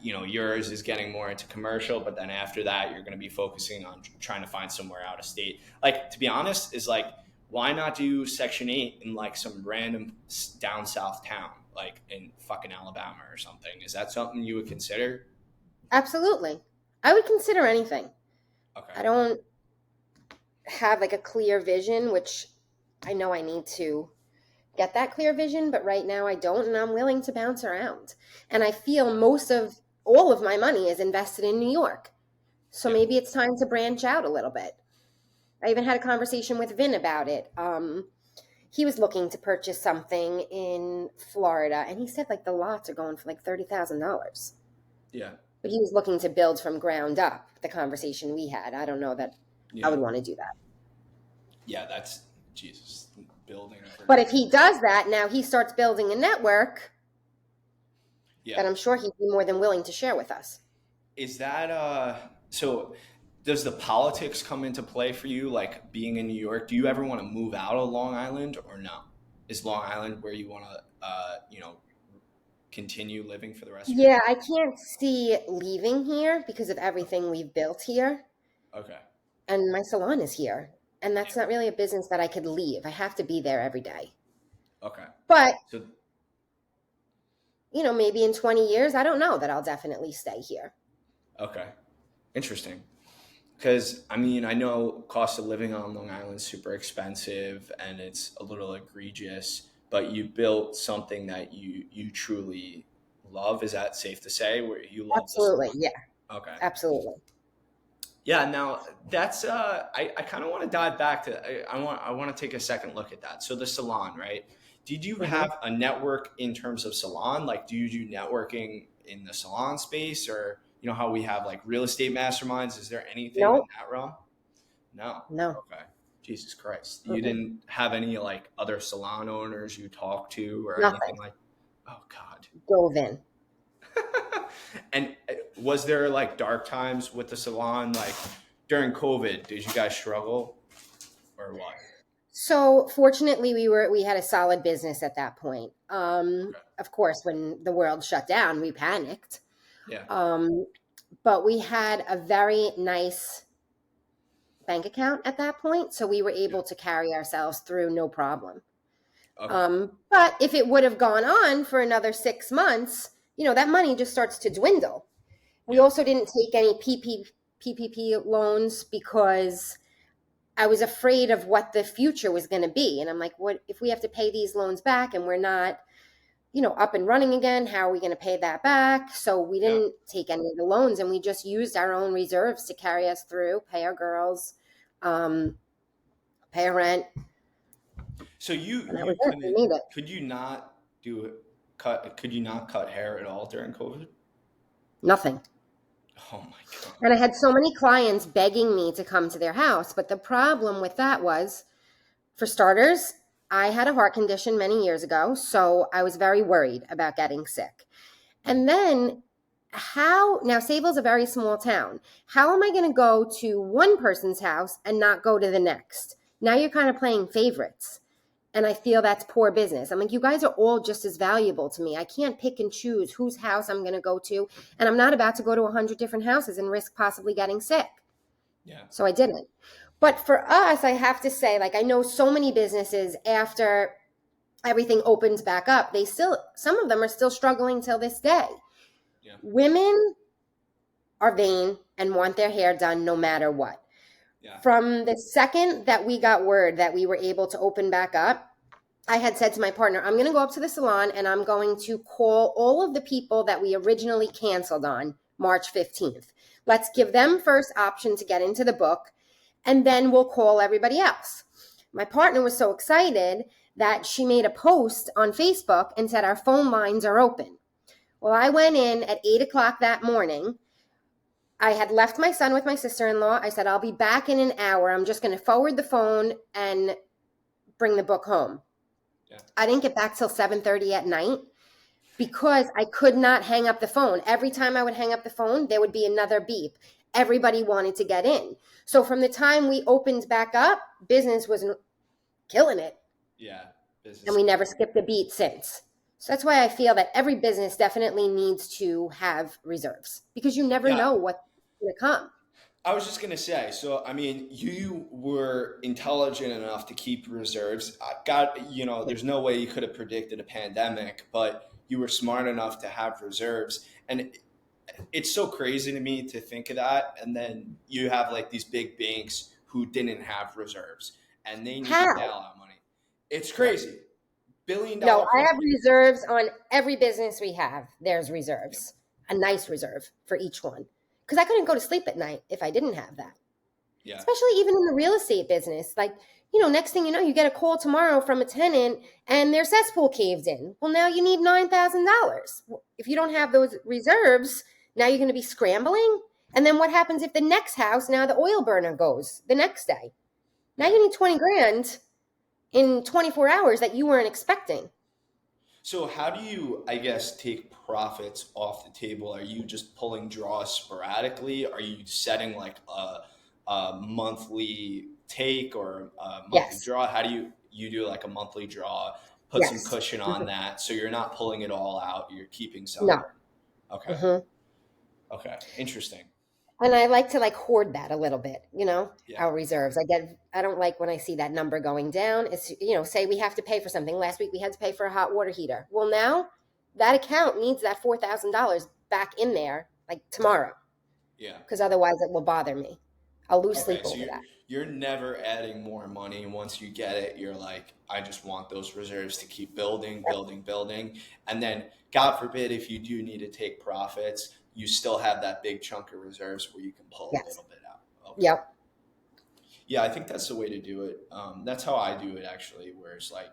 yours is getting more into commercial, but then after that, you're going to be focusing on trying to find somewhere out of state. Like, to be honest, is like, why not do Section 8 in like some random down south town, like in fucking Alabama or something? Is that something you would consider? Absolutely. I would consider anything. Okay. I don't have like a clear vision, which I know I need to get that clear vision, but right now I don't, and I'm willing to bounce around. And I feel all of my money is invested in New York. So maybe it's time to branch out a little bit. I even had a conversation with Vin about it. He was looking to purchase something in Florida, and he said like the lots are going for like $30,000. Yeah. But he was looking to build from ground up, the conversation we had. I don't know that I would want to do that. Yeah, that's Jesus. Building. But if he does that, now he starts building a network that I'm sure he'd be more than willing to share with us. Is that so does the politics come into play for you, like being in New York? Do you ever want to move out of Long Island or no? Is Long Island where you want to continue living for the rest of your life? I can't see leaving here because of everything we've built here. Okay. And my salon is here. And that's not really a business that I could leave. I have to be there every day. Okay. But, maybe in 20 years, I don't know that I'll definitely stay here. Okay. Interesting. Because, I mean, I know cost of living on Long Island is super expensive and it's a little egregious, but you built something that you truly love. Is that safe to say? Where you love Absolutely, yeah. Okay. Absolutely. Yeah, now that's I kind of want to dive back to I want to take a second look at that. So the salon, right? Did you have a network in terms of salon? Like, do you do networking in the salon space, or you know how we have like real estate masterminds? Is there anything in No, that realm? No. no. Okay. Jesus Christ. You Mm-mm. didn't have any like other salon owners you talked to or anything Nothing. like, oh God. Dove in. And was there like dark times with the salon? Like during COVID, did you guys struggle or what? So fortunately, we had a solid business at that point. Okay. Of course, when the world shut down, we panicked. Yeah. Um, but we had a very nice bank account at that point, so we were Yeah. able to carry ourselves through no problem. Okay. But if it would have gone on for another 6 months, that money just starts to dwindle. We Yeah. also didn't take any PPP loans because I was afraid of what the future was going to be. And I'm like, what if we have to pay these loans back and we're not, up and running again? How are we going to pay that back? So we Yeah. didn't take any of the loans and we just used our own reserves to carry us through, pay our girls, um, pay our rent. So And that you was it. We couldn't made it. could you not do cut could you not cut hair at all during COVID? Nothing. Oh my God. And I had so many clients begging me to come to their house. But the problem with that was, for starters, I had a heart condition many years ago. So I was very worried about getting sick. And then now Sable's a very small town. How am I going to go to one person's house and not go to the next? Now you're kind of playing favorites. And I feel that's poor business. I'm like, you guys are all just as valuable to me. I can't pick and choose whose house I'm going to go to. And I'm not about to go to 100 different houses and risk possibly getting sick. Yeah. So I didn't. But for us, I have to say, like, I know so many businesses after everything opens back up, some of them are still struggling till this day. Yeah. Women are vain and want their hair done no matter what. Yeah. From the second that we got word that we were able to open back up, I had said to my partner, I'm going to go up to the salon and I'm going to call all of the people that we originally canceled on March 15th. Let's give them first option to get into the book, and then we'll call everybody else. My partner was so excited that she made a post on Facebook and said, our phone lines are open. Well, I went in at 8 o'clock that morning. I had left my son with my sister-in-law. I said, I'll be back in an hour. I'm just going to forward the phone and bring the book home. Yeah. I didn't get back till 7:30 at night because I could not hang up the phone. Every time I would hang up the phone, there would be another beep. Everybody wanted to get in. So from the time we opened back up, business was killing it. Yeah. Business. And we never skipped a beat since. So that's why I feel that every business definitely needs to have reserves, because you never know what's going to come. I was just gonna say, so I mean, you were intelligent enough to keep reserves. There's no way you could have predicted a pandemic, but you were smart enough to have reserves. And it's so crazy to me to think of that. And then you have like these big banks who didn't have reserves and they need How? bailout money. It's crazy. $1 billion No, I have company. reserves on every business we have. There's reserves, a nice reserve for each one. Because I couldn't go to sleep at night if I didn't have that. Yeah. Especially even in the real estate business. Like, next thing you know, you get a call tomorrow from a tenant and their cesspool caved in. Well, now you need $9,000. If you don't have those reserves, now you're going to be scrambling. And then what happens if the next house, now the oil burner goes the next day? Now you need 20 grand in 24 hours that you weren't expecting. So how do you, I guess, take profits off the table? Are you just pulling draws sporadically? Are you setting like a monthly take or a monthly Yes. draw? How do you do like a monthly draw, put some Yes. cushion on that so you're not pulling it all out, you're keeping some? No. Okay. Mm-hmm. Okay. Interesting. And I like to hoard that a little bit, Yeah. our reserves. I don't like when I see that number going down. It's, say we have to pay for something. Last week we had to pay for a hot water heater. Well, now that account needs that $4,000 back in there like tomorrow. Yeah. Because otherwise it will bother me. I'll lose sleep So over that. you're never adding more money. Once you get it, you're like, I just want those reserves to keep building, building, building. And then God forbid, if you do need to take profits, you still have that big chunk of reserves where you can pull a little bit out. Okay. Yep. Yeah, I think that's the way to do it. That's how I do it actually, where it's like,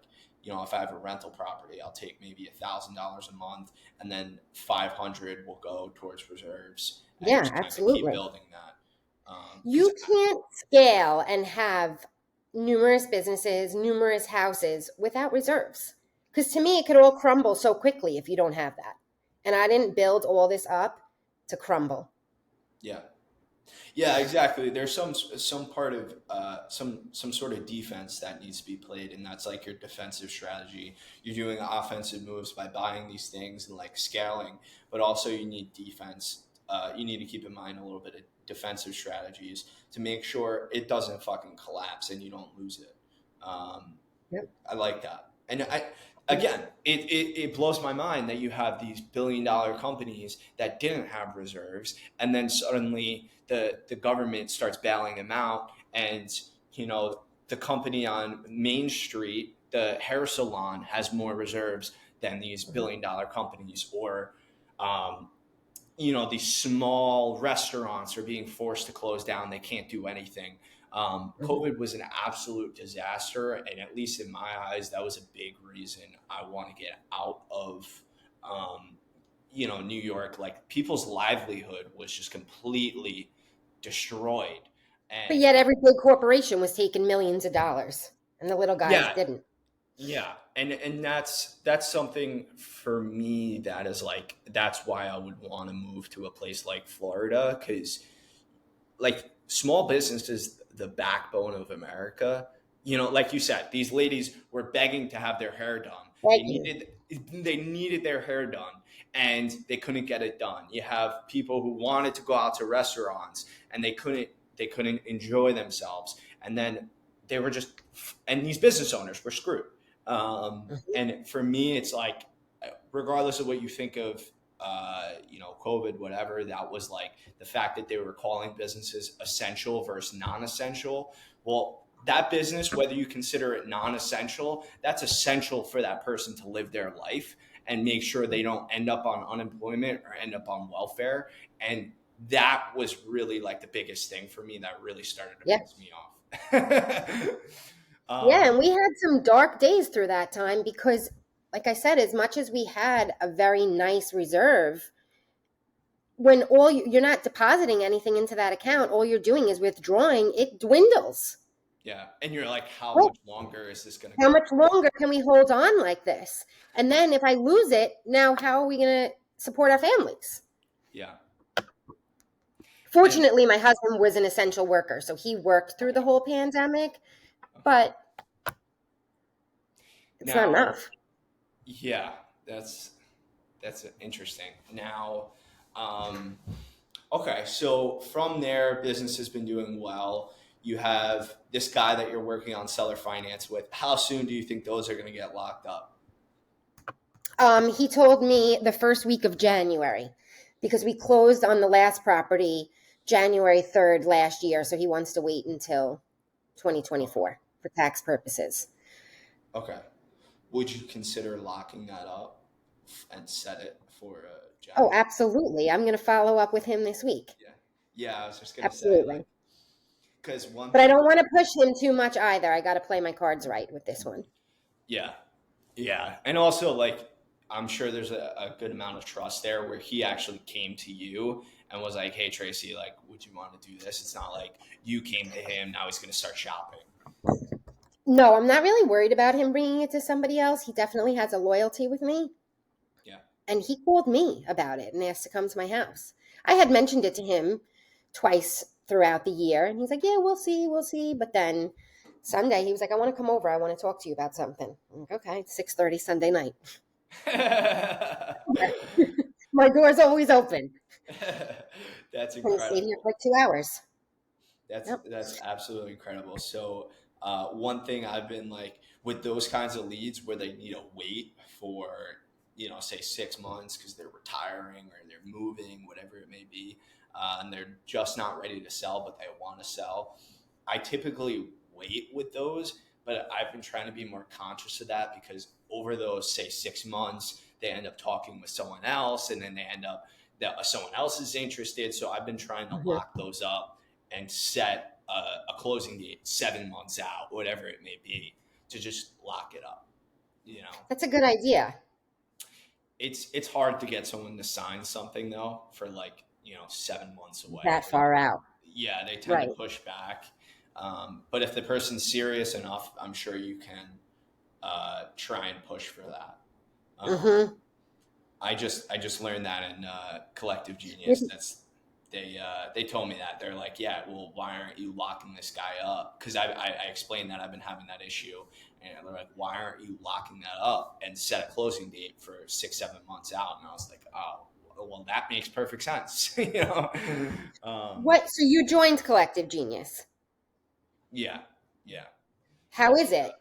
if I have a rental property, I'll take maybe $1,000 a month, and then 500 will go towards reserves, and Yeah, just kind of keep absolutely. building that. Because You can't scale and have numerous businesses, numerous houses without reserves. Because to me, it could all crumble so quickly if you don't have that. And I didn't build all this up to crumble. yeah. Yeah, exactly. There's some part of some sort of defense that needs to be played, and that's like your defensive strategy. You're doing offensive moves by buying these things and like scaling, but also you need defense. You need to keep in mind a little bit of defensive strategies to make sure it doesn't fucking collapse and you don't lose it. Um, Yep. I like that. And again, it blows my mind that you have these billion-dollar companies that didn't have reserves, and then suddenly the government starts bailing them out, and the company on Main Street, the hair salon, has more reserves than these billion-dollar companies, or these small restaurants are being forced to close down. They can't do anything. COVID was an absolute disaster. And at least in my eyes, that was a big reason I want to get out of, New York. Like people's livelihood was just completely destroyed. But And yet every big corporation was taking millions of dollars and the little guys yeah, didn't. yeah. And that's something for me that is like, that's why I would want to move to a place like Florida. Cause like small business is the backbone of America. Like you said, these ladies were begging to have their hair done. They Thank you. needed they needed their hair done, and they couldn't get it done. You have people who wanted to go out to restaurants, and they couldn't enjoy themselves, and then they were just and these business owners were screwed. And for me, it's like, regardless of what you think of COVID, whatever, that was like the fact that they were calling businesses essential versus non-essential. Well, that business, whether you consider it non-essential, that's essential for that person to live their life and make sure they don't end up on unemployment or end up on welfare. And that was really like the biggest thing for me that really started to Yeah. piss me off. Yeah, um, and we had some dark days through that time because, like I said, as much as we had a very nice reserve, when you're not depositing anything into that account, all you're doing is withdrawing, it dwindles. yeah. And you're like, how Well, much longer is this going to how go much longer can we hold on like this? And then if I lose it, now how are we going to support our families? Yeah. And Fortunately, my husband was an essential worker, so he worked through okay. the whole pandemic, Okay. but it's not Now, enough. yeah, that's interesting. Now, um, okay, so from there, business has been doing well. You have this guy that you're working on seller finance with. How soon do you think those are going to get locked up? He told me the first week of January because we closed on the last property January 3rd last year. So he wants to wait until Okay. 2024 for tax purposes. Okay. Would you consider locking that up and set it for Oh, January? absolutely. I'm going to follow up with him this week. Yeah. Yeah, I was just gonna say, like, Absolutely. because one But I thing, don't want to push him too much either. I got to play my cards right with this one. yeah, yeah, and also like I'm sure there's a good amount of trust there where he actually came to you and was like, "Hey Tracy, like, would you want to do this?" It's not like you came to him. Now he's gonna start shopping. No, I'm not really worried about him bringing it to somebody else. He definitely has a loyalty with me. Yeah. And he called me about it and asked to come to my house. I had mentioned it to him twice throughout the year, and he's like, "Yeah, we'll see, we'll see." But then Sunday, he was like, "I want to come over. I want to talk to you about something." I'm like, "Okay, it's 6:30 Sunday night. My door's always open." That's And he stayed here incredible. for like 2 hours. That's Yep. that's absolutely incredible. So, one thing I've been like with those kinds of leads where they need to wait for, say 6 months because they're retiring or they're moving, whatever it may be, and they're just not ready to sell, but they want to sell. I typically wait with those, but I've been trying to be more conscious of that because over those, say, 6 months, they end up talking with someone else, and then they end up that someone else is interested. So I've been trying to Mhm. lock those up and set a closing date 7 months out, whatever it may be, to just lock it up. you know. That's a good idea. It's hard to get someone to sign something though for like 7 months away. That far out. Yeah, they tend to Right. push back. But if the person's serious enough, I'm sure you can try and push for that. Mm-hmm. I just learned that in Collective Genius. They told me that they're like, yeah, well, why aren't you locking this guy up? Because I explained that I've been having that issue, and they're like, why aren't you locking that up and set a closing date for 6-7 months out? And I was like, oh, well, that makes perfect sense, What? So you joined Collective Genius. Yeah, yeah. How is it?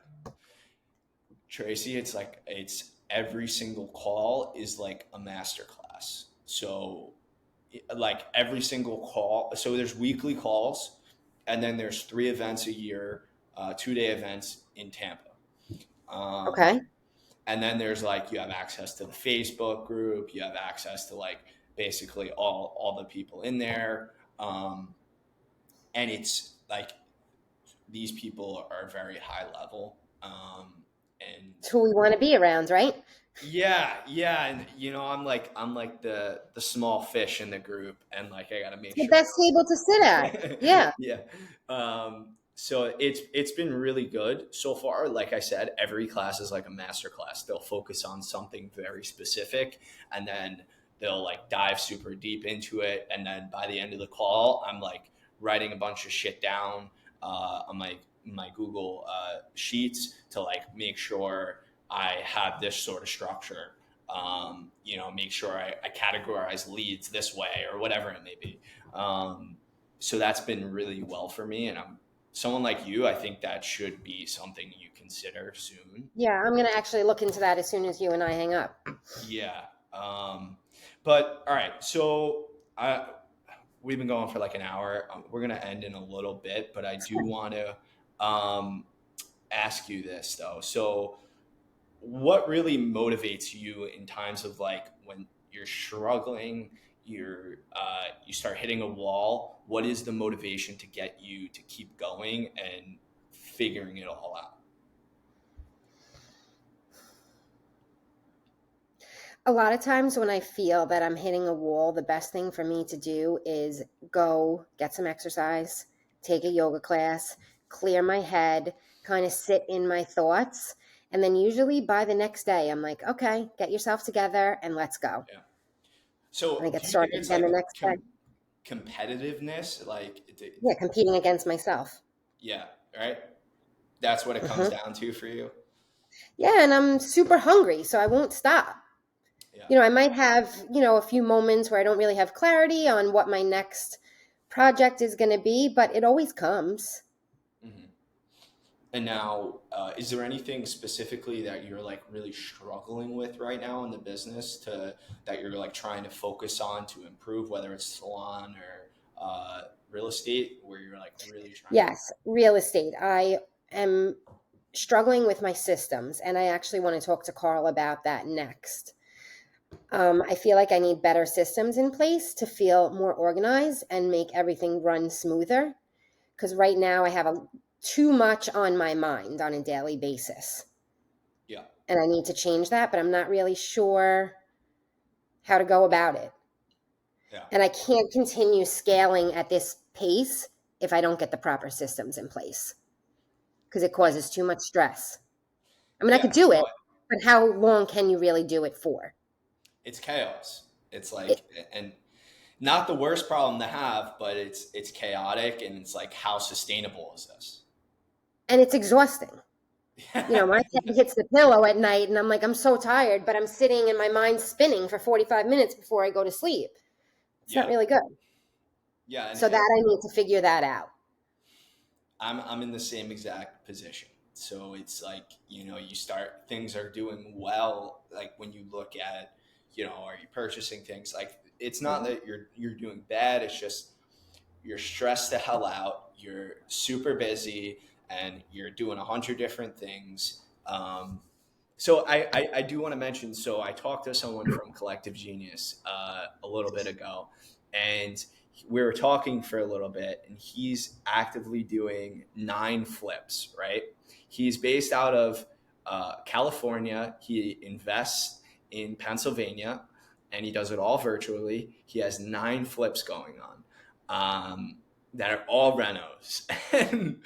Tracy, it's every single call is like a master class. So like every single call, so there's weekly calls, and then there's 3 events a year, 2-day events in Tampa. Um, Okay. and then there's like you have access to the Facebook group, you have access to like basically all the people in there. And it's like these people are very high level. And It's who we want to be around, right? yeah, and I'm like the small fish in the group, and like I gotta make The sure. best table to sit at. Yeah. Yeah. So it's been really good so far. Like I said, every class is like a master class. They'll focus on something very specific, and then they'll like dive super deep into it. And then by the end of the call, I'm like writing a bunch of shit down on my Google sheets to like make sure I have this sort of structure. Make sure I categorize leads this way or whatever it may be. So that's been really well for me. And I'm someone like you, I think that should be something you consider soon. Yeah, I'm going to actually look into that as soon as you and I hang up. Yeah. But all right. So we've been going for like an hour. We're going to end in a little bit, but I do want to ask you this though. So what really motivates you in times of like when you're struggling, you start hitting a wall? What is the motivation to get you to keep going and figuring it all out? A lot of times when I feel that I'm hitting a wall, the best thing for me to do is go get some exercise, take a yoga class, clear my head, kind of sit in my thoughts. And then usually by the next day, I'm like, okay, get yourself together and let's go. Yeah. And I So get do you think started it's again the like next day. competitiveness? Like, Yeah, competing against myself. yeah, right? That's what it comes Hmm. down to for you. Yeah, and I'm super hungry, so I won't stop. Yeah. I might have, a few moments where I don't really have clarity on what my next project is going to be, but it always comes. Hmm. And now, is there anything specifically that you're like really struggling with right now in the business that you're like trying to focus on to improve, whether it's salon or real estate, where you're like really trying to? Yes, real estate. I am struggling with my systems, and I actually want to talk to Carl about that next. I feel like I need better systems in place to feel more organized and make everything run smoother. Because right now I have too much on my mind on a daily basis. Yeah, And I need to change that, but I'm not really sure how to go about it. yeah, And I can't continue scaling at this pace if I don't get the proper systems in place because it yeah, causes too much stress. I mean, I yeah. could do No, it, but how long can you really do it for? it's chaos. It's It, like, and not the worst problem to have, but it's chaotic, and it's like, how sustainable is this? and it's exhausting. My head Yeah, hits the pillow at night and I'm like, I'm so tired, but I'm sitting and my mind's spinning for 45 minutes before I go to sleep. It's not yeah, really good. yeah. So that I need to figure that out. I'm in the same exact position. So it's like, you start, things are doing well. Like when you look at, are you purchasing things? Like it's not Mhm. that you're doing bad. It's just you're stressed the hell out. You're super busy and you're doing 100 different things. So I do want to mention. So I talked to someone from Collective Genius a little bit ago, and we were talking for a little bit, and he's actively doing 9 flips. Right? He's based out of California. He invests in Pennsylvania, and he does it all virtually. He has 9 flips going on that are all renos. And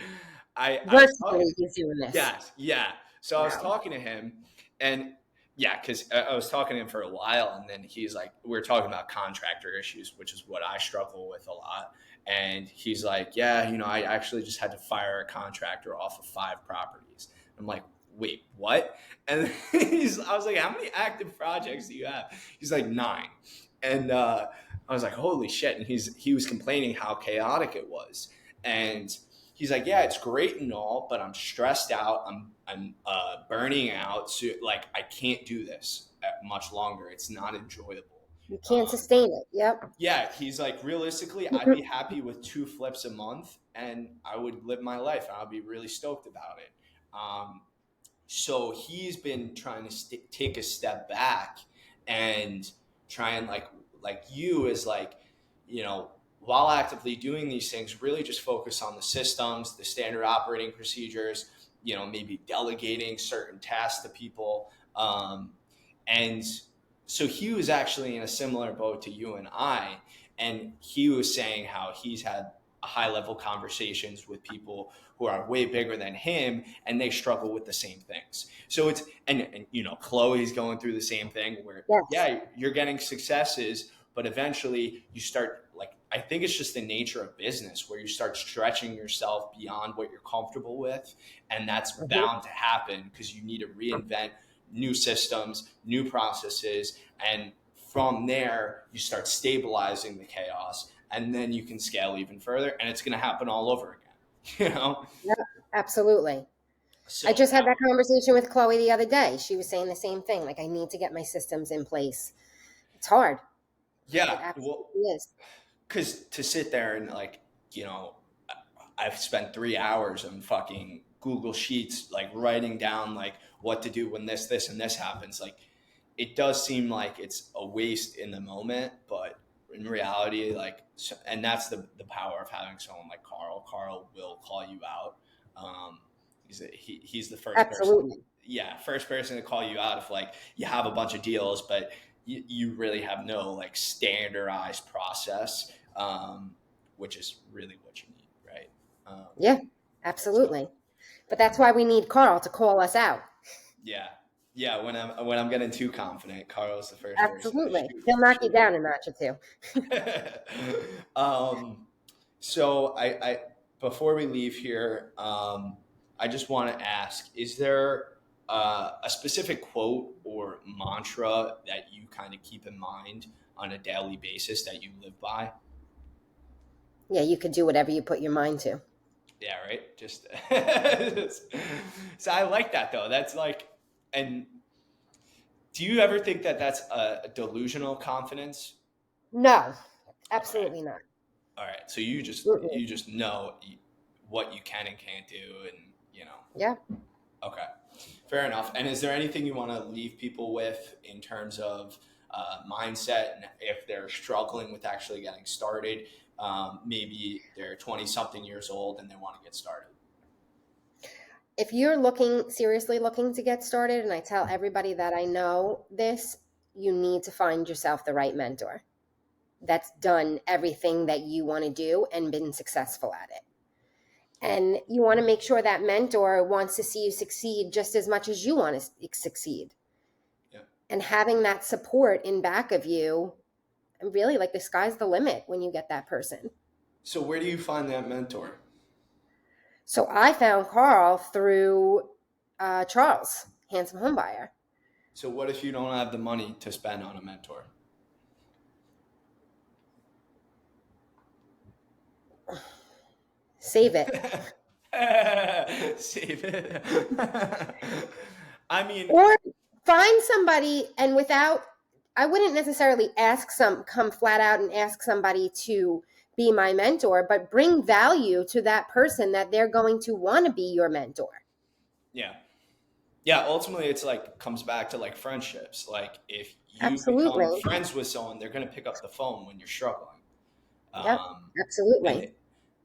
I was talking, Virtually, he's doing this. yes, yeah. So I was Wow. talking to him, and yeah, because I was talking to him for a while, and then he's like, we are talking about contractor issues, which is what I struggle with a lot. And he's like, yeah, I actually just had to fire a contractor off of 5 properties. I'm like, wait, what? And I was like, how many active projects do you have? He's like, 9. And I was like, holy shit. And he was complaining how chaotic it was. And he's like, yeah, it's great and all, but I'm stressed out. I'm burning out. So like, I can't do this much longer. It's not enjoyable. You can't Um, sustain it. Yep. yeah, he's like, realistically, I'd be happy with 2 flips a month, and I would live my life, and I'd be really stoked about it. So he's been trying to take a step back and try and like you is like, while actively doing these things, really just focus on the systems, the standard operating procedures, maybe delegating certain tasks to people. And so he was actually in a similar boat to you and I, and he was saying how he's had high level conversations with people who are way bigger than him, and they struggle with the same things. So it's and Chloe's going through the same thing where Yes. yeah, you're getting successes, but eventually you start, like, I think it's just the nature of business where you start stretching yourself beyond what you're comfortable with, and that's Mhm. bound to happen because you need to reinvent new systems, new processes, and from there you start stabilizing the chaos, and then you can scale even further, and it's going to happen all over again. Yep. Absolutely. I So just had that conversation with Chloe the other day. She was saying the same thing. Like, I need to get my systems in place. It's hard. It yeah, well, absolutely is. because to sit there and like, you know I've spent 3 hours on fucking Google Sheets, like writing down like what to do when this and this happens. Like, it does seem like it's a waste in the moment, but in reality, like, and that's the power of having someone like Carl. Carl will call you out. He's the first person. Absolutely. Yeah, first person to call you out if like you have a bunch of deals, but you really have no like standardized process, which is really what you need, right? Yeah, So absolutely. But that's why we need Carl to call us out. yeah, yeah. When I'm getting too confident, Carl's the first person to Absolutely. He'll knock you down a notch or two. um, so I before we leave here, I just want to ask: is there a specific quote or mantra that you kind of keep in mind on a daily basis that you live by? Yeah, you could do whatever you put your mind to. Yeah, right. Just so I like that though. That's like, and do you ever think that that's a delusional confidence? No, Okay. absolutely not. All right. So you just Mm-mm. you just know what you can and can't do, and you know. Yeah. Okay. Fair enough. And is there anything you want to leave people with in terms of mindset, and if they're struggling with actually getting started? Maybe they're 20 something years old and they want to get started. If you're seriously looking to get started, and I tell everybody that I know this, you need to find yourself the right mentor that's done everything that you want to do and been successful at it. And you want to make sure that mentor wants to see you succeed just as much as you want to succeed. Yeah. And having that support in back of you, really, like, the sky's the limit when you get that person. So where do you find that mentor? So I found Carl through Charles, Handsome Homebuyer. So what if you don't have the money to spend on a mentor? Save it. Save it. I mean, Or find somebody, and I wouldn't necessarily come flat out and ask somebody to be my mentor, but bring value to that person that they're going to want to be your mentor. yeah. Yeah, ultimately it's like comes back to like friendships. Like, if you become Absolutely. friends with someone, they're going to pick up the phone when you're struggling. Yep. Um, and Absolutely.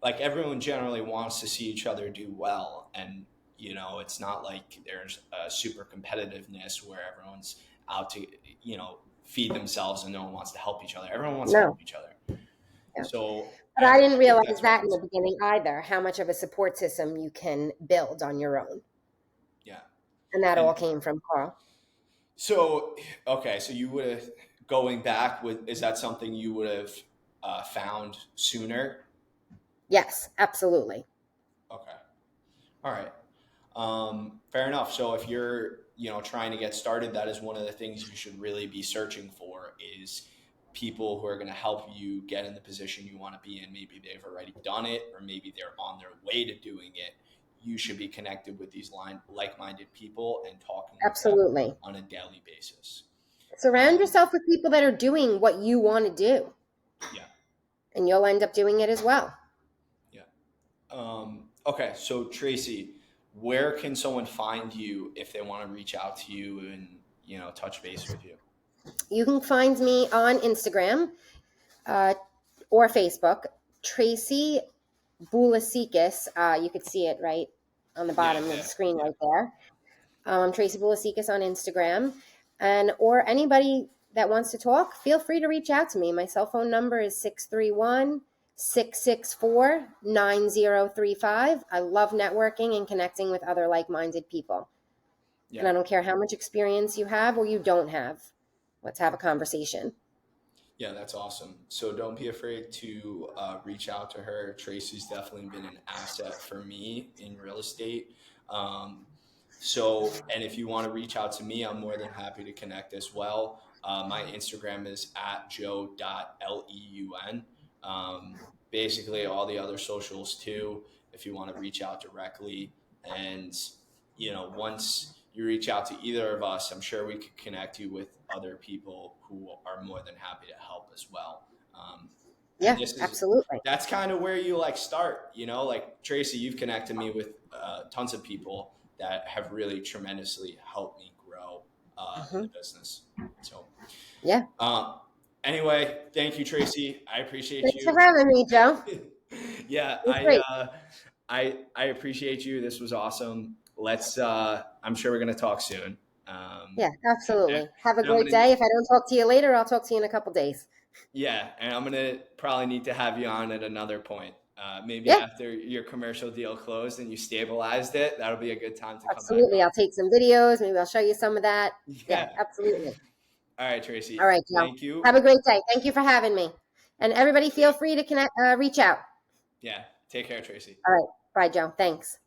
like everyone generally wants to see each other do well, and It's not like there's a super competitiveness where everyone's out to, feed themselves and no one wants to help each other. Everyone wants to help No. each other. Yeah. So But I I didn't think realize that's that in the awesome. beginning either, how much of a support system you can build on your own. Yeah. And that all And came from Carl. so, okay, so you would have, going back, is that something you would have found sooner? Yes, absolutely. Okay. All right. Fair enough. So if you're, trying to get started, that is one of the things you should really be searching for is people who are going to help you get in the position you want to be in. Maybe they've already done it, or maybe they're on their way to doing it. You should be connected with these like-minded people and talking with them Absolutely. on a daily basis. Surround Um, yourself with people that are doing what you want to do, yeah, and you'll end up doing it as well. yeah. Okay, so Tracy, where can someone find you if they want to reach out to you and touch base with you? You can find me on Instagram uh, or Facebook, Tracy Boulassikis. You could see it right on the Yeah, bottom of the yeah, screen yeah. right there. Tracy Boulassikis on Instagram, or anybody that wants to talk, feel free to reach out to me. My cell phone number is 631-664-9035. I love networking and connecting with other like-minded people. And Yeah. I don't care how much experience you have or you don't have. Let's have a conversation. Yeah, that's awesome. So don't be afraid to reach out to her. Tracy's definitely been an asset for me in real estate. Um, and if you want to reach out to me, I'm more than happy to connect as well. My Instagram is at joe.leun. Basically, all the other socials too, if you want to reach out directly. And, once you reach out to either of us, I'm sure we could connect you with other people who are more than happy to help as well. And Yeah, this is absolutely. that's kind of where you start, like Tracy, you've connected me with tons of people that have really tremendously helped me grow in Hmm. the business. So, Yeah. um, anyway, thank you, Tracy. I appreciate Thanks for you. having me, Joe. Yeah, It was great. I appreciate you. This was awesome. I'm sure we're gonna talk soon. Yeah, And absolutely. Have a I'm great gonna day. If I don't talk to you later, I'll talk to you in a couple days. Yeah, and I'm gonna probably need to have you on at another point. Maybe Yeah, after your commercial deal closed and you stabilized it, that'll be a good time to come back absolutely. on. I'll take some videos. Maybe I'll show you some of that. Yeah, Yeah. absolutely. All right, All Tracy. right, Joe. Thank you. Have a great day. Thank you for having me. And everybody, feel free to reach out. Yeah. Take care, Tracy. All right. Bye, Joe. Thanks.